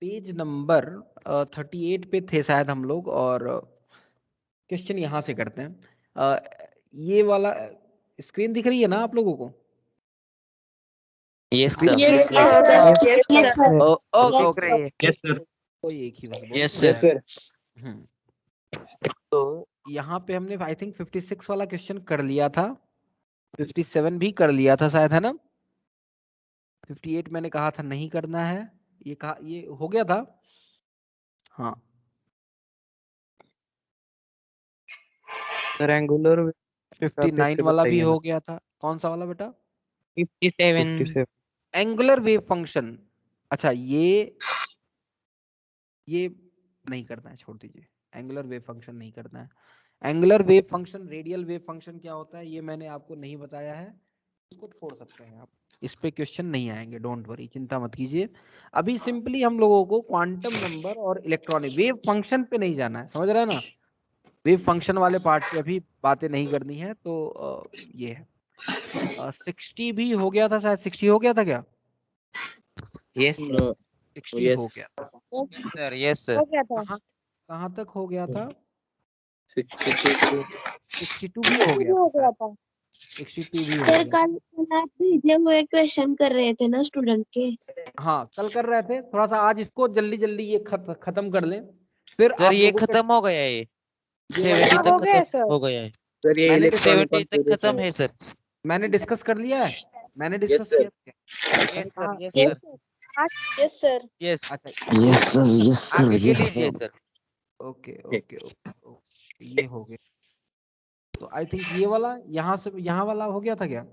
Page number 38 पे थे शायद हम लोग, और क्वेश्चन यहाँ से करते हैं। ये वाला स्क्रीन दिख रही है ना आप लोगों को? Yes Screen sir. दिख Yes, रही है? sir. Yes, sir. Okay Yes, okay, sir. Yes sir. कोई एक ही बात बोल यस रहा सर। है। तो यहाँ पे हमने आई थिंक 56 वाला क्वेश्चन कर लिया था, 57 भी कर लिया था शायद, है ना? 58 मैंने कहा था नहीं करना है, ये कहा, ये हो गया था। हाँ रेंगुलर 59 वाला भी हो गया था। कौन सा वाला बेटा? 57। Angular wave function. अच्छा ये नहीं करना है, छोड़ दीजिए। एंगुलर वेव फंक्शन नहीं करना है। Angular wave function, radial wave function क्या होता है ये मैंने आपको नहीं बताया है, इसको छोड़ सकते हैं आप, इस पे क्वेश्चन नहीं आएंगे, डोंट वरी, चिंता मत कीजिए। अभी सिंपली हम लोगों को क्वांटम नंबर और इलेक्ट्रॉनिक वेव फंक्शन पे नहीं जाना है, समझ रहे हैं ना? वेव फंक्शन वाले पार्ट पे अभी बातें नहीं करनी है। तो ये है 60 भी हो गया था शायद, 60 हो गया था क्या? यस 60 हो गया था। सर। Yes sir. हो गया था। कहाँ तक हो गया था? 62। 62 भी हो गया हो था, गया था। 62 भी हो सर गया। कल आप भेजे हुए क्वेश्चन कर रहे थे ना स्टूडेंट के। हाँ कल कर रहे थे, थोड़ा सा आज इसको जल्दी जल्दी ये खत्म कर लें, फिर सर आप ये लोगों के खत्म हो गया है, ये 70 वाला हो तक गया खत्म सर। हो गया है। सर ये मैंने इलेक्ट्रॉनिक 70 तक खत्म है सर। मैंने डिस्कस कर लिया है, मैंने डिस्कस किया था। Yes sir. Yes yes sir. Sir. Yes sir. Yes. अच्छा यस सर, यस सर, आगे के यस लीजिए sir. Sir. Okay okay okay, ये हो गया। तो आई थिंक ये वाला यहाँ से यहाँ वाला हो गया था क्या,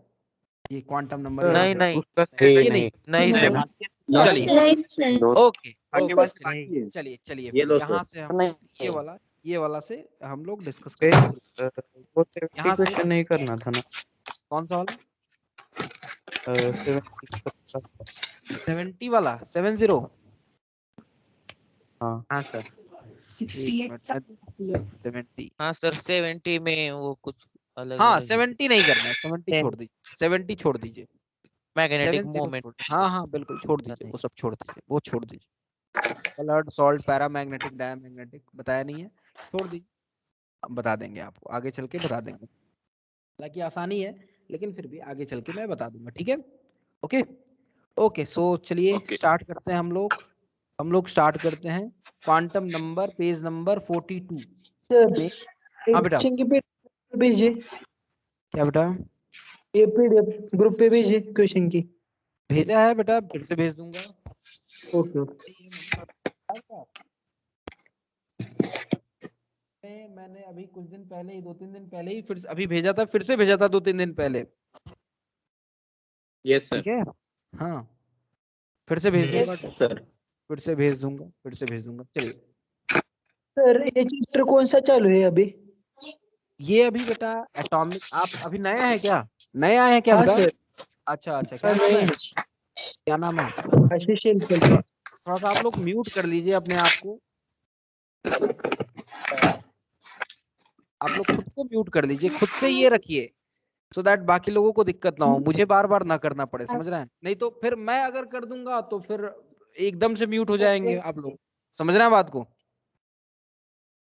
ये क्वांटम नंबर यहाँ नहीं पे? नहीं ये नहीं, नहीं सर। चलिए नहीं सर। ओके ओके, चलिए चलिए चलिए, ये फिर लो यहाँ से हम ये वाला से हम लोग डिस्कस पे करेंगे। वो यहाँ से क्वेश्चन नहीं करना था ना। कौन सा वाला? 70। 70 वाला, 70। हाँ सर। 70, हाँ सर 70 में वो कुछ अलग हाँ अलग 70 नहीं करना है, 70 छोड़ दीजिए, 70 छोड़ दीजिए, मैग्नेटिक 70 मोमेंट। छोड़ दीजिए। हाँ हाँ बिल्कुल छोड़ दीजिए, वो सब छोड़ दीजिए, वो छोड़ दीजिए। कलर्ड, सॉल्ट, पैरामैग्नेटिक, डायमैग्नेटिक बताया नहीं है, छोड़ दीजिए, हम बता देंगे आपको, आगे चल के बता देंगे। हालांकि आसानी है, लेकिन फिर भी आगे चल के मैं बता दूंगा, ठीक है? ओके ओके, सो चलिए स्टार्ट करते हैं हम लोग स्टार्ट करते हैं क्वांटम नंबर, पेज नंबर 42 पे। हाँ बेटा, क्वेश्चन की पीडीएफ भेजिए, क्या बेटा? ये पीडीएफ ग्रुप पे भेजिए क्वेश्चन की। भेजा है बेटा, फिर से भेज दूंगा। Okay okay. मैंने अभी कुछ दिन पहले ही, 2-3 दिन पहले ही, फिर अभी भेजा था, फिर से भेजा था 2-3 दिन पहले, यस सर। ठीक है? हाँ फिर से भेज दूंगा, सर फिर से भेज दूंगा, फिर से भेज दूंगा। चलिए, सर ये चैप्टर कौन सा चालू है अभी? ये अभी बेटा एटॉमिक, आप अभी नया है क्या? नए आए हैं क्या हाँ बेटा? सर। अच्छा अच्छा, क्या नाम है? क्या नाम है? आशीष शेलकर। थोड़ा सा आप लोग म्यूट कर लीजिए अपने आप को, आप लोग खुद को म्यूट कर लीजिए, खुद से ये रखिए, सो दैट बाकी लोगों को दिक्कत ना हो, मुझे बार बार ना करना पड़े, समझ रहे हैं? नहीं तो फिर मैं अगर कर दूंगा तो फिर एकदम से म्यूट हो जाएंगे आप लोग, समझ रहे हैं बात को?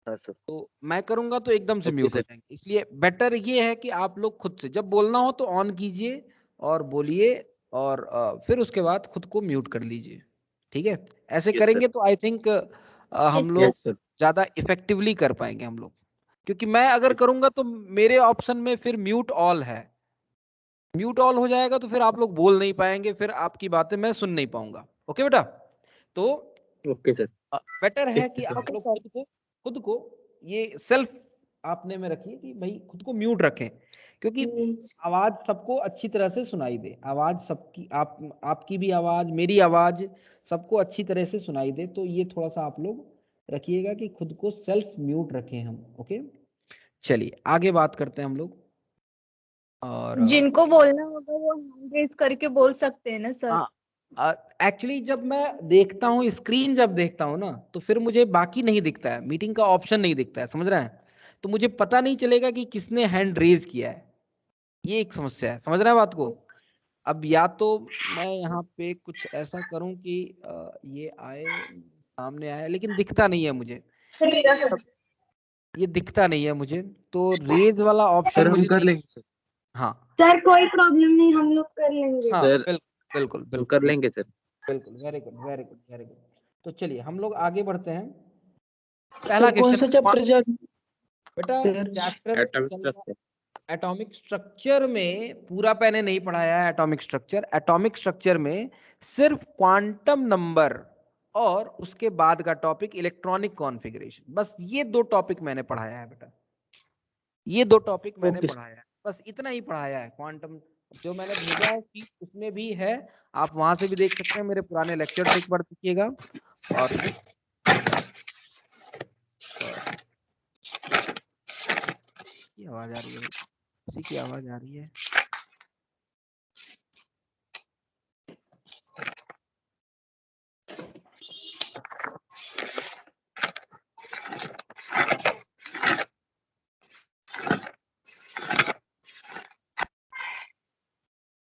तो मैं करूंगा तो एकदम से म्यूट हो जाएंगे, इसलिए बेटर ये है कि आप लोग खुद से जब बोलना हो तो ऑन कीजिए और बोलिए, और फिर उसके बाद खुद को म्यूट कर लीजिए, ठीक है? ऐसे करेंगे तो आई थिंक हम लोग ज्यादा इफेक्टिवली कर पाएंगे हम लोग, क्योंकि मैं अगर करूंगा तो मेरे ऑप्शन में फिर म्यूट ऑल है, म्यूट ऑल हो जाएगा तो फिर आप लोग बोल नहीं पाएंगे, फिर आपकी बातें मैं सुन नहीं पाऊंगा। ओके बेटा? तो ओके सर। बेटर है कि आप लोग खुद को ये सेल्फ आपने में रखिए कि भाई खुद को म्यूट रखें, क्योंकि आवाज सबको अच्छी तरह से सुनाई दे, आवाज सबकी, आपकी भी आवाज, मेरी आवाज सबको अच्छी तरह से सुनाई दे, तो ये थोड़ा सा आप लोग रखिएगा कि खुद को सेल्फ म्यूट रखें हम। ओके चलिए आगे बात करते हैं हम लोग। और जिनको बोलना होगा वो हैंड रेज करके बोल सकते हैं ना सर? हाँ एक्चुअली जब मैं देखता हूँ स्क्रीन, जब देखता हूँ ना तो फिर मुझे बाकी नहीं दिखता है, मीटिंग का ऑप्शन नहीं दिखता है, समझ रहे हैं? तो मुझे पता नहीं चलेगा कि किसने हैंड रेज किया है, ये एक समस्या है, समझ रहे हैं बात को? अब या तो मैं यहाँ पे कुछ ऐसा करूं कि ये आए सामने आए, लेकिन दिखता नहीं है मुझे, ये दिखता नहीं है मुझे, तो रेज वाला सर ऑप्शन हम मुझे कर नहीं। लेंगे सर। हाँ सर कोई प्रॉब्लम नहीं, हम लोग कर लेंगे। हाँ सर बिल्कुल बिल्कुल हम बिल्कुल कर लेंगे सर। बिल्कुल, very good very good very good. तो चलिए हम लोग आगे बढ़ते हैं। पहला सर कौन सा क्वेश्चन चैप्टर चल बेटा, सर? चैप्टर एटॉमिक चल रहा स्ट्रक्चर। एटॉमिक स्ट्रक्चर में, पूरा मैंने नहीं पढ़ाया है एटॉमिक स्ट्रक्चर। एटॉमिक स्ट्रक्चर में सिर्फ क्वांटम नंबर और उसके बाद का टॉपिक इलेक्ट्रॉनिक कॉन्फ़िगरेशन, बस ये दो टॉपिक मैंने पढ़ाया है बेटा, ये दो टॉपिक मैंने ओके पढ़ाया है, बस इतना ही पढ़ाया है। क्वांटम जो मैंने भेजा है शीट उसमें भी है, आप वहां से भी देख सकते हैं, मेरे पुराने लेक्चर्स एक बार देखिएगा। और की आवाज आ रही है भाई, किसी की आवाज आ रही है।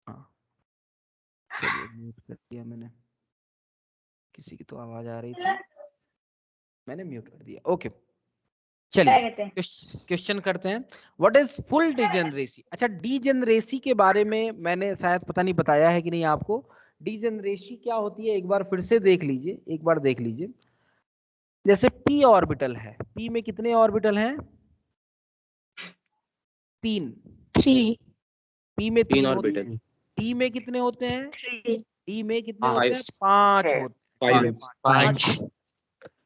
हाँ चलिए म्यूट कर दिया मैंने, किसी की तो आवाज आ रही थी, मैंने म्यूट कर दिया। ओके चलिए क्वेश्चन करते हैं। What is full degeneracy? अच्छा, डिजेनरेसी के बारे में मैंने शायद पता नहीं बताया है कि नहीं आपको। डिजेनरेसी क्या होती है एक बार फिर से देख लीजिए, एक बार देख लीजिए। जैसे p ऑर्बिटल है, p में कितने ऑर्बिटल हैं? 3। 3 p में 3 होते ऑर्बिटल। हैं। d में कितने होते हैं? 3 d में कितने हाँ, होते हैं? 5 होते हैं। d में 5,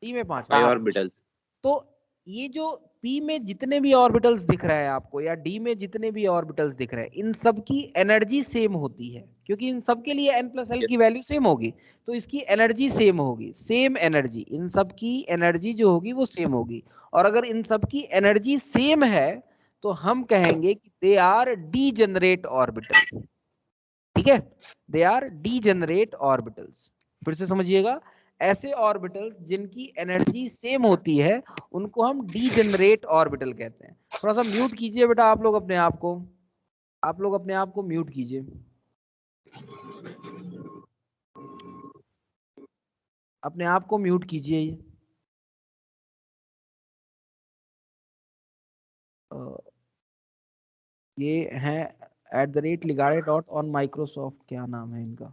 d में 5 5 ऑर्बिटल्स। तो ये जो p में जितने भी ऑर्बिटल्स दिख रहे हैं आपको, या d में जितने भी ऑर्बिटल्स दिख रहे हैं, इन सब की एनर्जी सेम होती है, क्योंकि इन सब के लिए n+l की वैल्यू सेम होगी, तो इसकी एनर्जी सेम होगी, सेम एनर्जी, इन सब की एनर्जी जो होगी वो सेम होगी। और अगर इन सब की एनर्जी सेम है तो हम कहेंगे कि दे आर डीजेनरेट ऑर्बिटल। ठीक है, दे आर डीजेनरेट ऑर्बिटल्स। फिर से समझिएगा, ऐसे ऑर्बिटल्स जिनकी एनर्जी सेम होती है उनको हम डीजेनरेट ऑर्बिटल कहते हैं। थोड़ा सा म्यूट कीजिए बेटा आप लोग अपने आप को, आप लोग अपने आप को म्यूट कीजिए, अपने आप को म्यूट कीजिए। ये है @ligare.on_Microsoft, क्या नाम है इनका?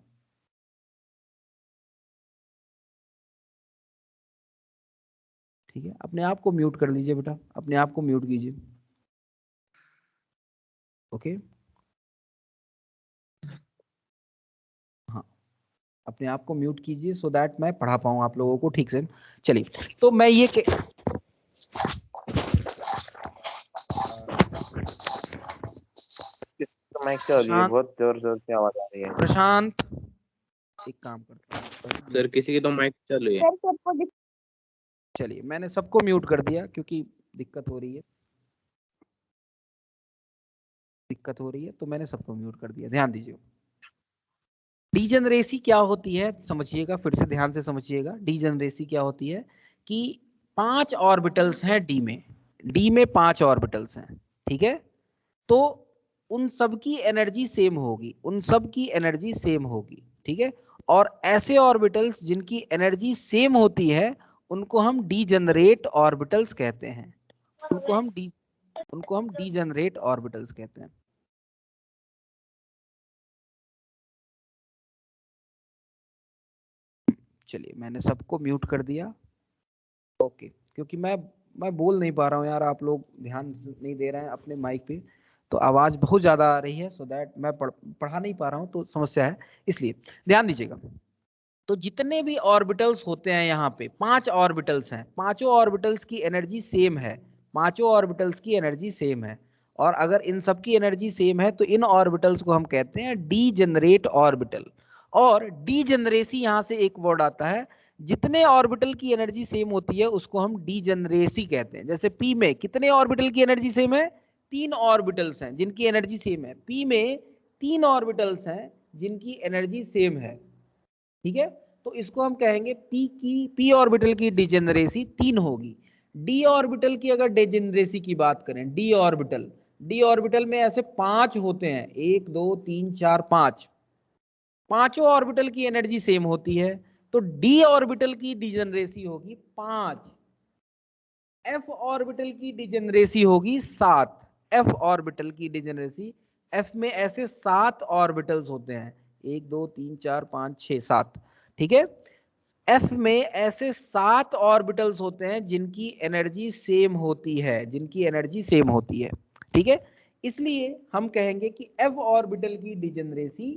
ठीक है, अपने आप को म्यूट कर लीजिए बेटा, अपने आप को म्यूट कीजिए। ओके हाँ, अपने आप को म्यूट कीजिए सो दैट मैं पढ़ा पाऊँ आप लोगों को ठीक से। चलिए तो मैं ये माइक क्या हो रही है? बहुत जोर जोर से आवाज आ रही है। प्रशांत एक काम करता हूँ सर किसी की तो माइक चालू है। चलिए मैंने सबको म्यूट कर दिया क्योंकि दिक्कत हो रही है, दिक्कत हो रही है, तो मैंने सबको म्यूट कर दिया। ध्यान दीजिए, डीजेनरेसी क्या होती है समझिएगा, फिर से ध्यान से समझिएगा। डीजेनरेसी क्या होती है कि 5 ऑर्बिटल्स हैं डी में 5 ऑर्बिटल्स हैं, ठीक है, तो उन सब की एनर्जी सेम होगी, उन सब की एनर्जी सेम होगी, ठीक है। और ऐसे ऑर्बिटल्स जिनकी एनर्जी सेम होती है उनको हम डीजेनरेट ऑर्बिटल्स कहते हैं, उनको हम डीजेनरेट ऑर्बिटल्स कहते हैं। चलिए मैंने सबको म्यूट कर दिया। ओके, क्योंकि मैं बोल नहीं पा रहा हूँ यार, आप लोग ध्यान नहीं दे रहे हैं अपने माइक पे, तो आवाज बहुत ज्यादा आ रही है, सो दैट मैं पढ़ा नहीं पा रहा हूँ, तो समस्या है, इसलिए ध्यान दीजिएगा। तो जितने भी ऑर्बिटल्स होते हैं यहाँ पे 5 ऑर्बिटल्स हैं, पांचों ऑर्बिटल्स की एनर्जी सेम है, पांचों ऑर्बिटल्स की एनर्जी सेम है। और अगर इन सब की एनर्जी सेम है तो इन ऑर्बिटल्स को हम कहते हैं डीजेनरेट ऑर्बिटल। और डीजेनरेसी यहाँ से एक वर्ड आता है, जितने ऑर्बिटल की एनर्जी सेम होती है उसको हम डीजेनरेसी कहते हैं। जैसे पी में कितने ऑर्बिटल की एनर्जी सेम है? 3 ऑर्बिटल्स हैं जिनकी एनर्जी सेम है, पी में 3 ऑर्बिटल्स हैं जिनकी एनर्जी सेम है, ठीक है। तो इसको हम कहेंगे पी ऑर्बिटल की डिजेनरेसी 3 होगी। डी ऑर्बिटल की अगर डिजेनरेसी की बात करें, डी ऑर्बिटल में ऐसे 5 होते हैं, 1 2 3 4 5, पांचों ऑर्बिटल की एनर्जी सेम होती है, तो डी ऑर्बिटल की डिजेनरेसी होगी 5, एफ ऑर्बिटल की डिजेनरेसी होगी 7। एफ ऑर्बिटल की डिजेनरेसी, एफ में ऐसे 7 ऑर्बिटल्स होते हैं, 1 2 3 4 5 6 7, ठीक है। एफ में ऐसे 7 ऑर्बिटल्स होते हैं जिनकी एनर्जी सेम होती है, जिनकी एनर्जी सेम होती है, ठीक है। इसलिए हम कहेंगे कि एफ ऑर्बिटल की डिजेनरेसी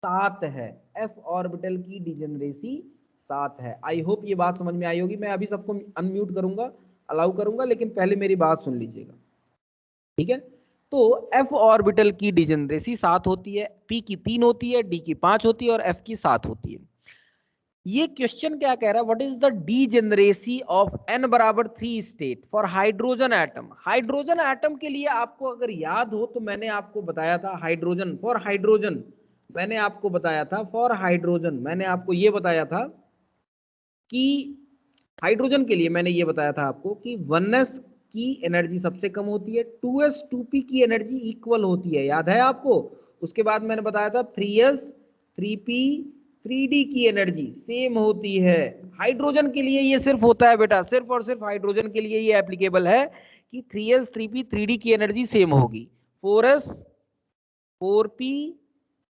7 है, एफ ऑर्बिटल की डिजेनरेसी 7 है। आई होप ये बात समझ में आई होगी। मैं अभी सबको अनम्यूट करूंगा, अलाउ करूंगा, लेकिन पहले मेरी बात सुन लीजिएगा, ठीक है। तो एफ ऑर्बिटल की डिजेनरेसी 7 होती है, पी की 3 होती है, डी की 5 होती है और एफ की 7 होती है। ये क्वेश्चन क्या कह रहा है, what is the degeneracy of n बराबर 3 state for hydrogen atom. Hydrogen atom के लिए आपको अगर याद हो तो मैंने आपको बताया था हाइड्रोजन, फॉर हाइड्रोजन मैंने आपको बताया था, फॉर हाइड्रोजन मैंने आपको ये बताया था कि हाइड्रोजन के लिए मैंने ये बताया था आपको कि 1s की एनर्जी सबसे कम होती है, 2s 2p की एनर्जी इक्वल होती है, याद है आपको। उसके बाद मैंने बताया था 3s 3p 3d की एनर्जी सेम होती है। हाइड्रोजन के लिए ये सिर्फ होता है बेटा, सिर्फ और सिर्फ हाइड्रोजन के लिए ये एप्लीकेबल है कि 3s 3p 3d की एनर्जी सेम होगी। 4s 4p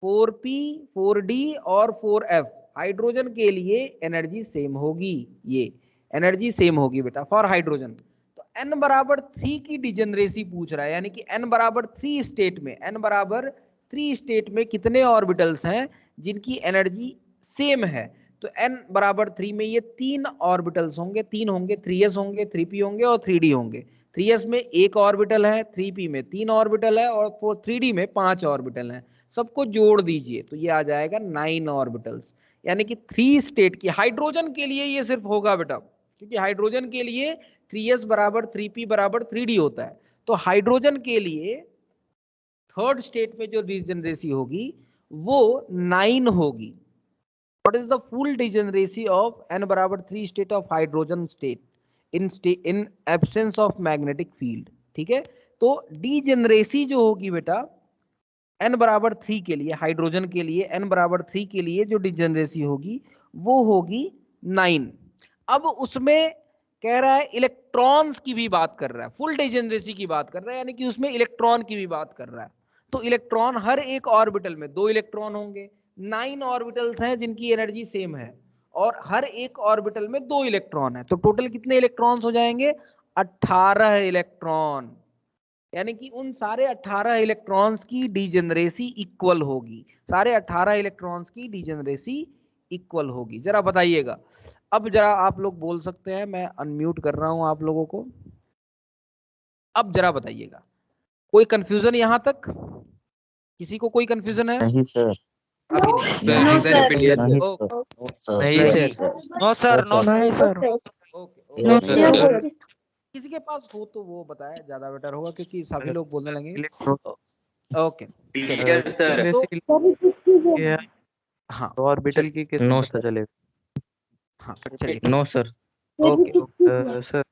4p 4d और 4f हाइड्रोजन के लिए एनर्जी सेम होगी, ये एनर्जी सेम होगी बेटा फॉर हाइड्रोजन। तो n बराबर 3 की डिजेनरेसी पूछ रहा है, यानी कि n बराबर 3 स्टेट में, n बराबर 3 स्टेट में कितने ऑर्बिटल्स हैं जिनकी एनर्जी सेम है। तो n बराबर 3 में ये 3 ऑर्बिटल्स होंगे, 3 होंगे, 3s होंगे, 3p होंगे और 3d होंगे। 3s में 1 ऑर्बिटल है, 3p में 3 ऑर्बिटल है और 3d में 5 ऑर्बिटल है। सबको जोड़ दीजिए तो ये आ जाएगा 9 ऑर्बिटल्स, यानी कि 3 स्टेट की। हाइड्रोजन के लिए ये सिर्फ होगा बेटा, क्योंकि हाइड्रोजन के लिए 3s बराबर 3p बराबर 3d होता है। तो हाइड्रोजन के लिए थर्ड स्टेट में जो डिजेनरेसी होगी वो 9 होगी। What is the full degeneracy of n बराबर 3 state of hydrogen state in absence of magnetic field, ठीक है। तो डिजेनरेसी जो होगी बेटा n बराबर 3 के लिए, हाइड्रोजन के लिए n बराबर 3 के लिए जो डिजेनरेसी होगी वो होगी 9। अब उसमें कह रहा है इलेक्ट्रॉन्स की भी बात कर रहा है, फुल डिजेनरेसी की बात कर रहा है, यानी कि उसमें इलेक्ट्रॉन की भी बात कर रहा है। तो इलेक्ट्रॉन हर एक ऑर्बिटल में 2 इलेक्ट्रॉन होंगे, 9 ऑर्बिटल्स हैं जिनकी एनर्जी सेम है और हर एक ऑर्बिटल में 2 इलेक्ट्रॉन है। तो टोटल कितने इलेक्ट्रॉन्स हो जाएंगे, 18 इलेक्ट्रॉन, यानी कि उन सारे 18 इलेक्ट्रॉन्स की डिजेनरेसी इक्वल होगी, सारे 18 इलेक्ट्रॉन्स की डिजेनरेसी इक्वल होगी। जरा बताइएगा, अब जरा आप लोग बोल सकते हैं, मैं अनम्यूट कर रहा हूं आप लोगों को। अब जरा बताइएगा, कोई कंफ्यूजन यहां तक, किसी को कोई कंफ्यूजन है? नहीं सर, अभी नहीं। नो सर, नहीं sir, no sir, no sir, नहीं सर, ओके नो नहीं सर। किसी के पास हो तो वो बताए, ज्यादा बेटर होगा क्योंकि सभी लोग बोलने लगेंगे। ओके सर हाँ ऑर्बिटल की कितने पता चलेगा? हाँ चलिए नो सर। ओके सर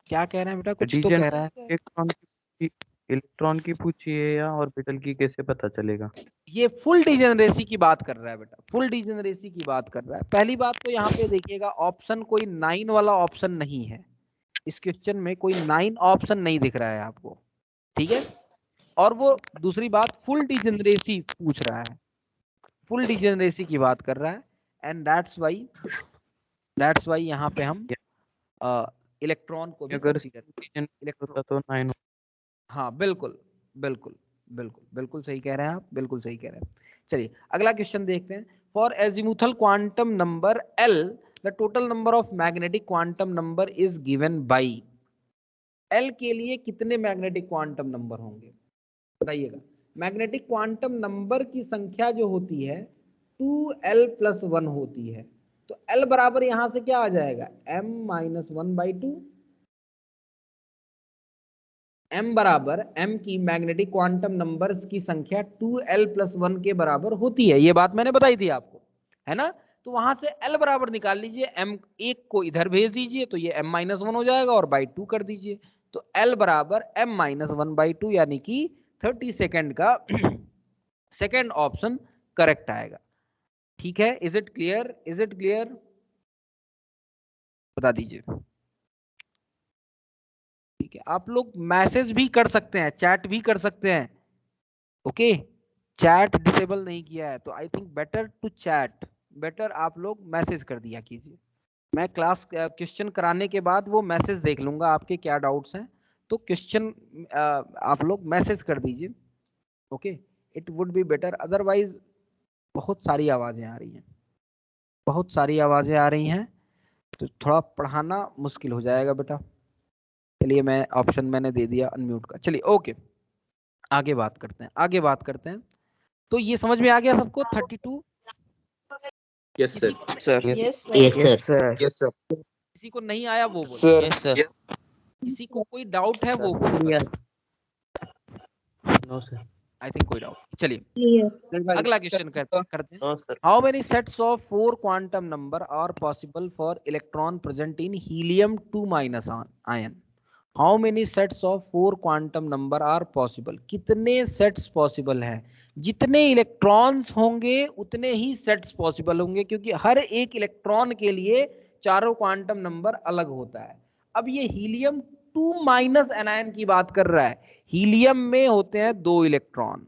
क्या कह रहे हैं बेटा, कुछ तो कह रहा है। इलेक्ट्रॉन की पूछिए या ऑर्बिटल की कैसे पता चलेगा? ये फुल डिजेनरेसी की बात कर रहा है बेटा, फुल डिजेनरेसी की बात कर रहा है। पहली बात तो यहाँ पे देखिएगा, ऑप्शन कोई 9 वाला ऑप्शन नहीं है इस क्वेश्चन में, कोई 9 ऑप्शन नहीं दिख रहा है आपको, ठीक है। और वो दूसरी बात फुल डिजेनरेसी पूछ रहा है, फुल डिजेनरेसी की बात कर रहा है, एंड दैट्स वाई यहाँ पे हम इलेक्ट्रॉन को भी अगर इलेक्ट्रॉन तो 9। हाँ बिल्कुल बिल्कुल बिल्कुल बिल्कुल सही कह रहे हैं आप, बिल्कुल सही कह रहे हैं। चलिए अगला क्वेश्चन देखते हैं। For azimuthal quantum number L the total number of magnetic quantum number is given by. L के लिए कितने मैग्नेटिक क्वांटम नंबर होंगे बताइएगा। मैग्नेटिक क्वांटम नंबर की संख्या जो होती है 2l+1 होती है। तो L बराबर यहां से क्या आ जाएगा, m-1/2। m बराबर m की मैग्नेटिक क्वांटम नंबर्स की संख्या 2l+1 के बराबर होती है, ये बात मैंने बताई थी आपको, है ना। तो वहां से L बराबर निकाल लीजिए, m एक को इधर भेज दीजिए तो ये m-1 हो जाएगा और बाई 2 कर दीजिए। तो L बराबर m-1/2 यानी कि 30 सेकेंड का सेकेंड ऑप्शन करेक्ट आएगा। ठीक है, is it clear, is it clear, बता दीजिए। ठीक है, आप लोग मैसेज भी कर सकते हैं, चैट भी कर सकते हैं। ओके, चैट डिसेबल नहीं किया है तो I think better to chat, better आप लोग मैसेज कर दिया कीजिए। मैं क्लास क्वेश्चन कराने के बाद वो मैसेज देख लूंगा आपके क्या डाउट्स हैं, तो क्वेश्चन आप लोग मैसेज कर दीजिए। Okay, it would be better, otherwise बहुत सारी आवाजें आ रही हैं, बहुत सारी आवाजें आ रही हैं, तो थोड़ा पढ़ाना मुश्किल हो जाएगा बेटा। चलिए, मैं ऑप्शन मैंने दे दिया अनम्यूट का। चलिए ओके, आगे बात करते हैं, आगे बात करते हैं। तो ये समझ में आ गया सबको 32? Yes sir. Sir yes yes sir. Yes sir. किसी को नहीं आया वो बोले, यस सर किसी को कोई डाउट है वो बोले। No sir. आई थिंक कोई डाउट। चलिए क्लियर। अगला क्वेश्चन करते हैं। No sir how many sets of 4 quantum number are possible for electron present in helium 2 minus ion? How many sets of 4 quantum number are possible, कितने sets possible हैं? जितने electrons होंगे उतने ही sets possible होंगे, क्योंकि हर एक इलेक्ट्रॉन के लिए चारों क्वांटम नंबर अलग होता है। अब ये हीलियम 2 माइनस एनायन की बात कर रहा है। हीलियम में होते हैं 2 इलेक्ट्रॉन,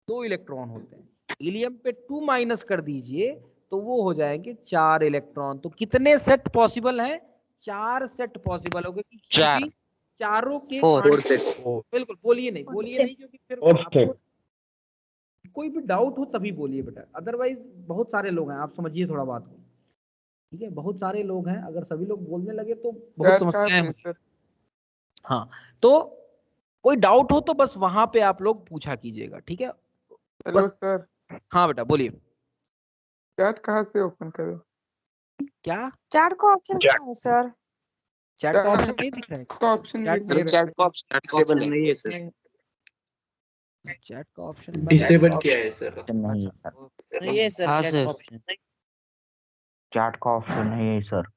2 इलेक्ट्रॉन होते हैं। हीलियम पे 2 माइनस कर दीजिए तो वो हो जाएंगे 4 इलेक्ट्रॉन। तो कितने सेट पॉसिबल हैं? 4 सेट पॉसिबल हो गए, चार। क्योंकि चारों के Four. क्वांटम, बिल्कुल बोलिए नहीं, बोलिए नहीं, क्योंकि फिर आपको कोई भी डाउट हो तभी बोलिए बेटा, अदरवाइज बहुत सारे लोग हैं, आप समझिए थोड़ा बात को। ठीक है, बहुत सारे लोग हैं, अगर सभी लोग बोलने लगे तो बहुत समस्याएं होंगी। हाँ, तो कोई डाउट हो तो बस वहां पे आप लोग पूछा कीजिएगा, ठीक है। हेलो सर, हाँ बेटा बोलिए। चैट कहाँ से ओपन करें? क्या चार का ऑप्शन कहाँ है सर? चैट का ऑप्शन नहीं दिख रहा है? का ऑप्शन चैट नहीं चैट का ऑप्शन डिसेबल नहीं है सर। चैट का ऑप्शन डिसेबल किया है सर। नहीं है सर। ये सर हाँ चैट सर। का ऑप्शन चैट का ऑप्शन नहीं है सर।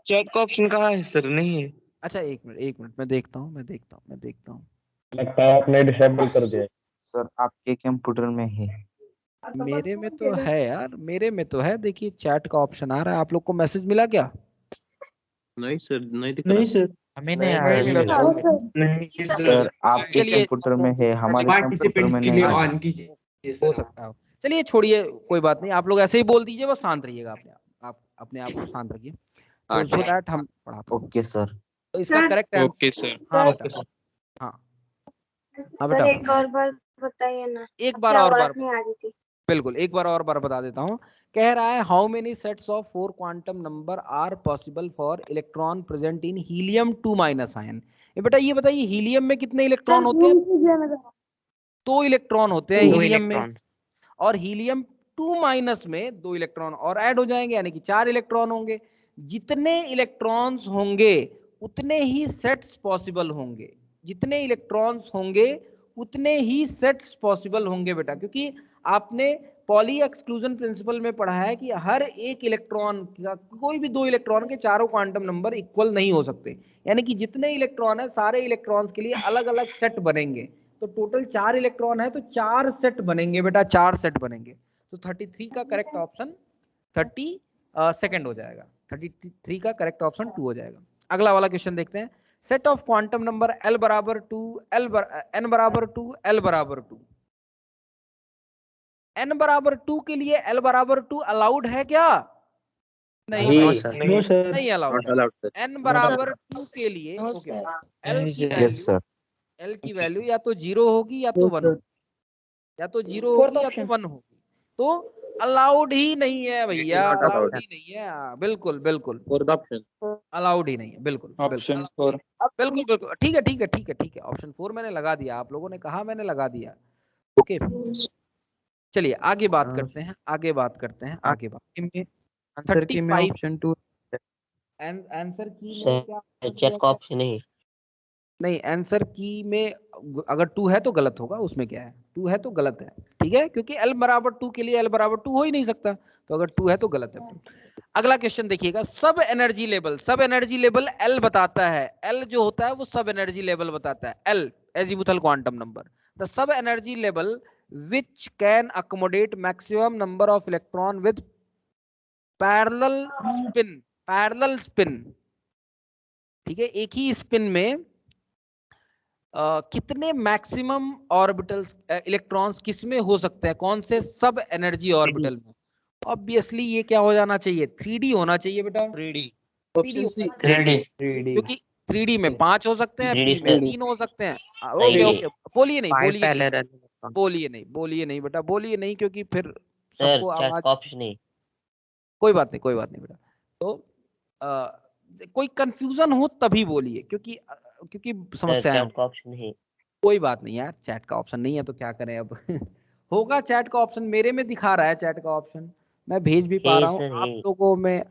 चैट का ऑप्शन कहाँ है सर? नहीं है। अच्छा एक मिनट मैं देखता हूँ। लगता है आपने डिसेबल कर दिया। सर आपके कंप्यूटर में है। मेरे में तो है यार, मेरे में तो है, देखिए चैट का ऑप्शन आ रहा है। आप लोग को मैसेज मिला क्या? नहीं सर, नहीं दिख नहीं रहा। सर, हमें नहीं, नहीं आया नहीं, सर। नहीं सर आपके चलिए, कंप्यूटर में है, हमारे कंप्यूटर में नहीं है। ऑन कीजिए हो सकता है। चलिए छोड़िए, कोई बात नहीं, आप लोग ऐसे ही बोल दीजिए, बस शांत रहिएगा, अपने आप को शांत रखिए, तो सो दैट हम पढ़ा पाएं। Okay sir. तो इसका करेक्ट आंसर, ओके सर। हाँ बेटा, हाँ बेटा, एक और बार बताइए ना, एक बार आपकी और आवाज बार, नहीं आ रही थी। बिल्कुल एक बार और बार बता देता हूँ। कह रहा है how many sets of 4 quantum number are possible for electron present in helium 2 minus ion. बेटा ये बताइए, हीलियम में कितने इलेक्ट्रॉन होते हैं? 2 इलेक्ट्रॉन होते हैं हीलियम में, और हीलियम 2 माइनस में 2 इलेक्ट्रॉन और ऐड हो जाएंगे, यानी कि 4 इलेक्ट्रॉन होंगे। जितने इलेक्ट्रॉन्स होंगे उतने ही सेट्स पॉसिबल होंगे, जितने इलेक्ट्रॉन्स होंगे उतने ही सेट्स पॉसिबल होंगे बेटा, क्योंकि आपने पॉली एक्सक्लूजन प्रिंसिपल में पढ़ा है कि हर एक इलेक्ट्रॉन का, कोई भी 2 इलेक्ट्रॉन के चारों क्वांटम नंबर इक्वल नहीं हो सकते, यानी कि जितने इलेक्ट्रॉन है सारे इलेक्ट्रॉन्स के लिए अलग अलग सेट बनेंगे। तो टोटल 4 इलेक्ट्रॉन है तो 4 सेट बनेंगे बेटा, 4 सेट बनेंगे। तो 33 का करेक्ट ऑप्शन 30 सेकंड हो जाएगा, 33 का करेक्ट ऑप्शन 2 हो जाएगा। अगला वाला क्वेश्चन देखते हैं। Set of quantum number L बराबर 2, N बराबर 2, L बराबर 2। N बराबर 2 के लिए L बराबर 2 अलाउड है क्या? नहीं, नो सर। नो सर, नहीं अलाउड नॉट अलाउड सर। है। N बराबर 2 के लिए यस सर। L की वैल्यू या तो 0 होगी या तो 1 होगी, या तो 0 होगी या तो 1 होगी, तो अलाउड ही नहीं है भैया, Not allowed अलाउड है। ही नहीं है। बिल्कुल बिल्कुल फोर्थ ऑप्शन। अलाउड ही नहीं है, बिल्कुल ऑप्शन 4। बिल्कुल बिल्कुल ठीक है ठीक है ठीक है ठीक है। ऑप्शन 4 मैंने लगा दिया, आप लोगों ने कहा मैंने लगा दिया। ओके चलिए आगे बात करते हैं, आगे बात करते हैं, आगे बात। आंसर की में 35 ऑप्शन 2 आंसर की में क्या चैट का ऑप्शन नहीं। नहीं, आंसर की में अगर 2 है तो गलत होगा, उसमें क्या है, 2 है तो गलत है, ठीक है, क्योंकि L बराबर 2 के लिए L बराबर 2 हो ही नहीं सकता, तो अगर 2 है तो गलत है। अगला क्वेश्चन देखिएगा। सब एनर्जी लेवल L बताता है, L जो होता है वो सब एनर्जी लेवल बताता है, L azimuthal quantum number. The sub energy level which can accommodate maximum number of electron with parallel spin. ठीक है, एक ही स्पिन में कितने मैक्सिमम ऑर्बिटल्स इलेक्ट्रॉन्स किसमें हो सकते हैं, कौन से सब एनर्जी ऑर्बिटल में। ऑब्वियसली ये क्या हो जाना चाहिए, 3D होना चाहिए बेटा, 3D। 3D ऑप्शन सी होना चाहिए, क्योंकि 3D में 5 हो सकते हैं, 3D P में सर। 3 हो सकते हैं। नहीं, ओके नहीं। ओके, बोलिए नहीं, फाइव बोलिए पैरेलल इलेक्ट्रॉन। बोलिए नहीं बेटा, बोलिए नहीं, क्योंकि फिर सर सबको चैट आवाज। का ऑप्शन नहीं। कोई बात नहीं बेटा। तो कोई कंफ्यूजन हो तभी बोलिए, क्योंकि सर समस्या है। चैट का ऑप्शन नहीं। कोई बात नहीं यार, चैट का ऑप्शन नहीं है तो क्या करें अब। होगा चैट का ऑप्शन, मेरे में दिखा रहा है चैट का ऑप्शन, मैं भेज भी पा रहा हूँ, सर,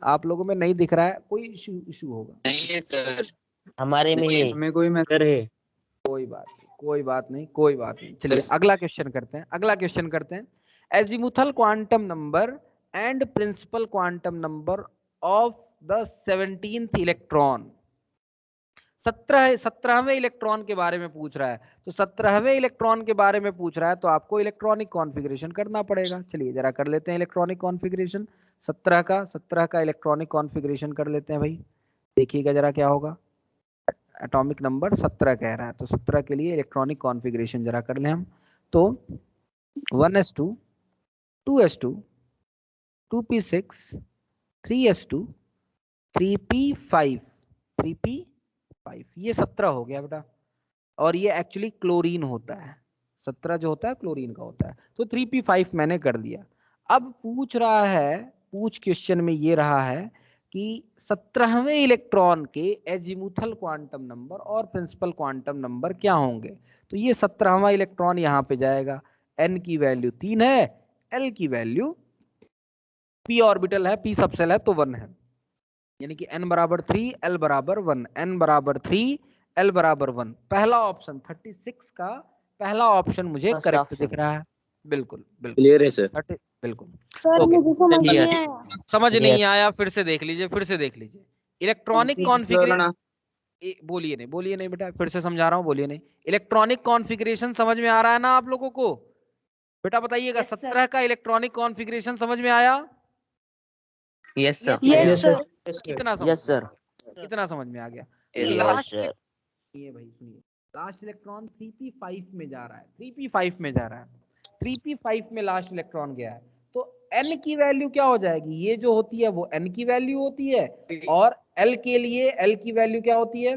आप लोगों में नहीं दिख रहा है, कोई इशू होगा। नहीं है सर, हमारे में ही हमें कोई मैसेज है। कोई बात नहीं। चलिए अगला क्वेश्चन करते हैं। Azimuthal quantum number and principal quantum number of the 17th electron. 17वें इलेक्ट्रॉन के बारे में पूछ रहा है, तो 17वें इलेक्ट्रॉन के बारे में पूछ रहा है तो आपको इलेक्ट्रॉनिक कॉन्फ़िगरेशन करना पड़ेगा। चलिए जरा कर लेते हैं इलेक्ट्रॉनिक कॉन्फ़िगरेशन 17 का इलेक्ट्रॉनिक कॉन्फ़िगरेशन कर लेते हैं भाई। देखिएगा जरा क्या होगा, एटॉमिक नंबर 17 कह रहा है, तो 17 के लिए इलेक्ट्रॉनिक कॉन्फ़िगरेशन जरा कर लें हम। तो 1s2 2s2 2p6 3s2 3p5 ये 17 हो गया बेटा, और ये एक्चुअली क्लोरीन होता है, 17 जो होता है क्लोरीन का होता है। तो 3p5 मैंने कर दिया। अब पूछ क्वेश्चन में ये रहा है कि 17वें इलेक्ट्रॉन के एजीमुथल क्वांटम नंबर और प्रिंसिपल क्वांटम नंबर क्या होंगे। तो ये 17वां इलेक्ट्रॉन यहाँ पे जाएगा, n की वैल्यू 3 है, l की वैल्यू, p ऑर्बिटल है, p सबसेल है तो 1 है, यानी कि n बराबर 3 l बराबर 1, n बराबर 3 l बराबर 1। पहला ऑप्शन 36 का पहला ऑप्शन मुझे First करेक्ट option। दिख रहा है। बिल्कुल क्लियर है सर। बिल्कुल। सर ओके, मुझे समझ चलिए नहीं आया। समझ नहीं आया, फिर से देख लीजिए। इलेक्ट्रॉनिक कॉन्फ़िगरेशन, बोलिए नहीं बेटा, फिर से समझा रहा हूँ, बोलिए नहीं। इलेक्ट्रॉनिक कॉन्फ़िगरेशन समझ में आ रहा है ना आप लोगों को? बेटा बताइएगा, 17 का इलेक्ट्रॉनिक कॉन्फ़िगरेशन समझ में आया? Yes sir, yes sir. कितना समझ यस सर। कितना समझ में आ गया? Yes sir. सुनिए भाई, सुनिए, लास्ट इलेक्ट्रॉन 3p5 में जा रहा है, 3p5 में लास्ट इलेक्ट्रॉन गया है, तो n की वैल्यू क्या हो जाएगी, ये जो होती है वो n की वैल्यू होती है, और l के लिए l की वैल्यू क्या होती है,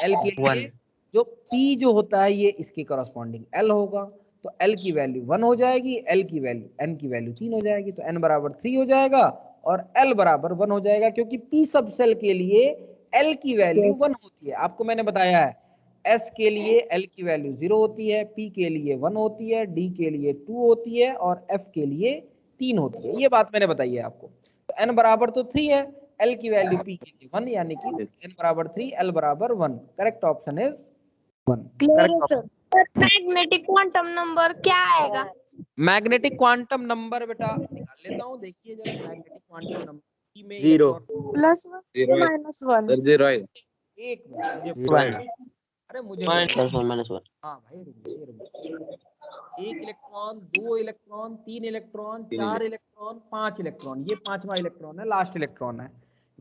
l के लिए जो p जो होता है ये इसके करस्पॉन्डिंग l होगा, तो l की वैल्यू 1 हो जाएगी, l की वैल्यू n की वैल्यू 3 हो जाएगी, तो n बराबर 3 हो जाएगा और l बराबर 1 हो जाएगा, क्योंकि p सब सेल के लिए l की वैल्यू 1 होती है। आपको मैंने बताया है, s के लिए l की वैल्यू 0 होती है, p के लिए 1 होती है, d के लिए 2 होती है और f के लिए 3 होती है। ये बात मैंने बताई है आपको। तो n बराबर तो 3 है, l की वैल्यू p के लिए 1, यानी कि n बराबर 3 l बराबर 1। Correct option is 1। क्लियर है सर। मैग्नेटिक क्वांटम नंबर क्या आएगा? मैग्नेटिक क्वांटम नंबर बेटा निकाल लेता हूँ, देखिए जरा मैग्नेटिक क्वांटम नंबर में Zero। +1 -1। सर 0 है। एक मिनट, मुझे -1। हाँ भाई रुकिए। 1 electron, 2 electron, 3 electron, 4 electron, 5 electron, ये 5वां इलेक्ट्रॉन है, लास्ट इलेक्ट्रॉन है।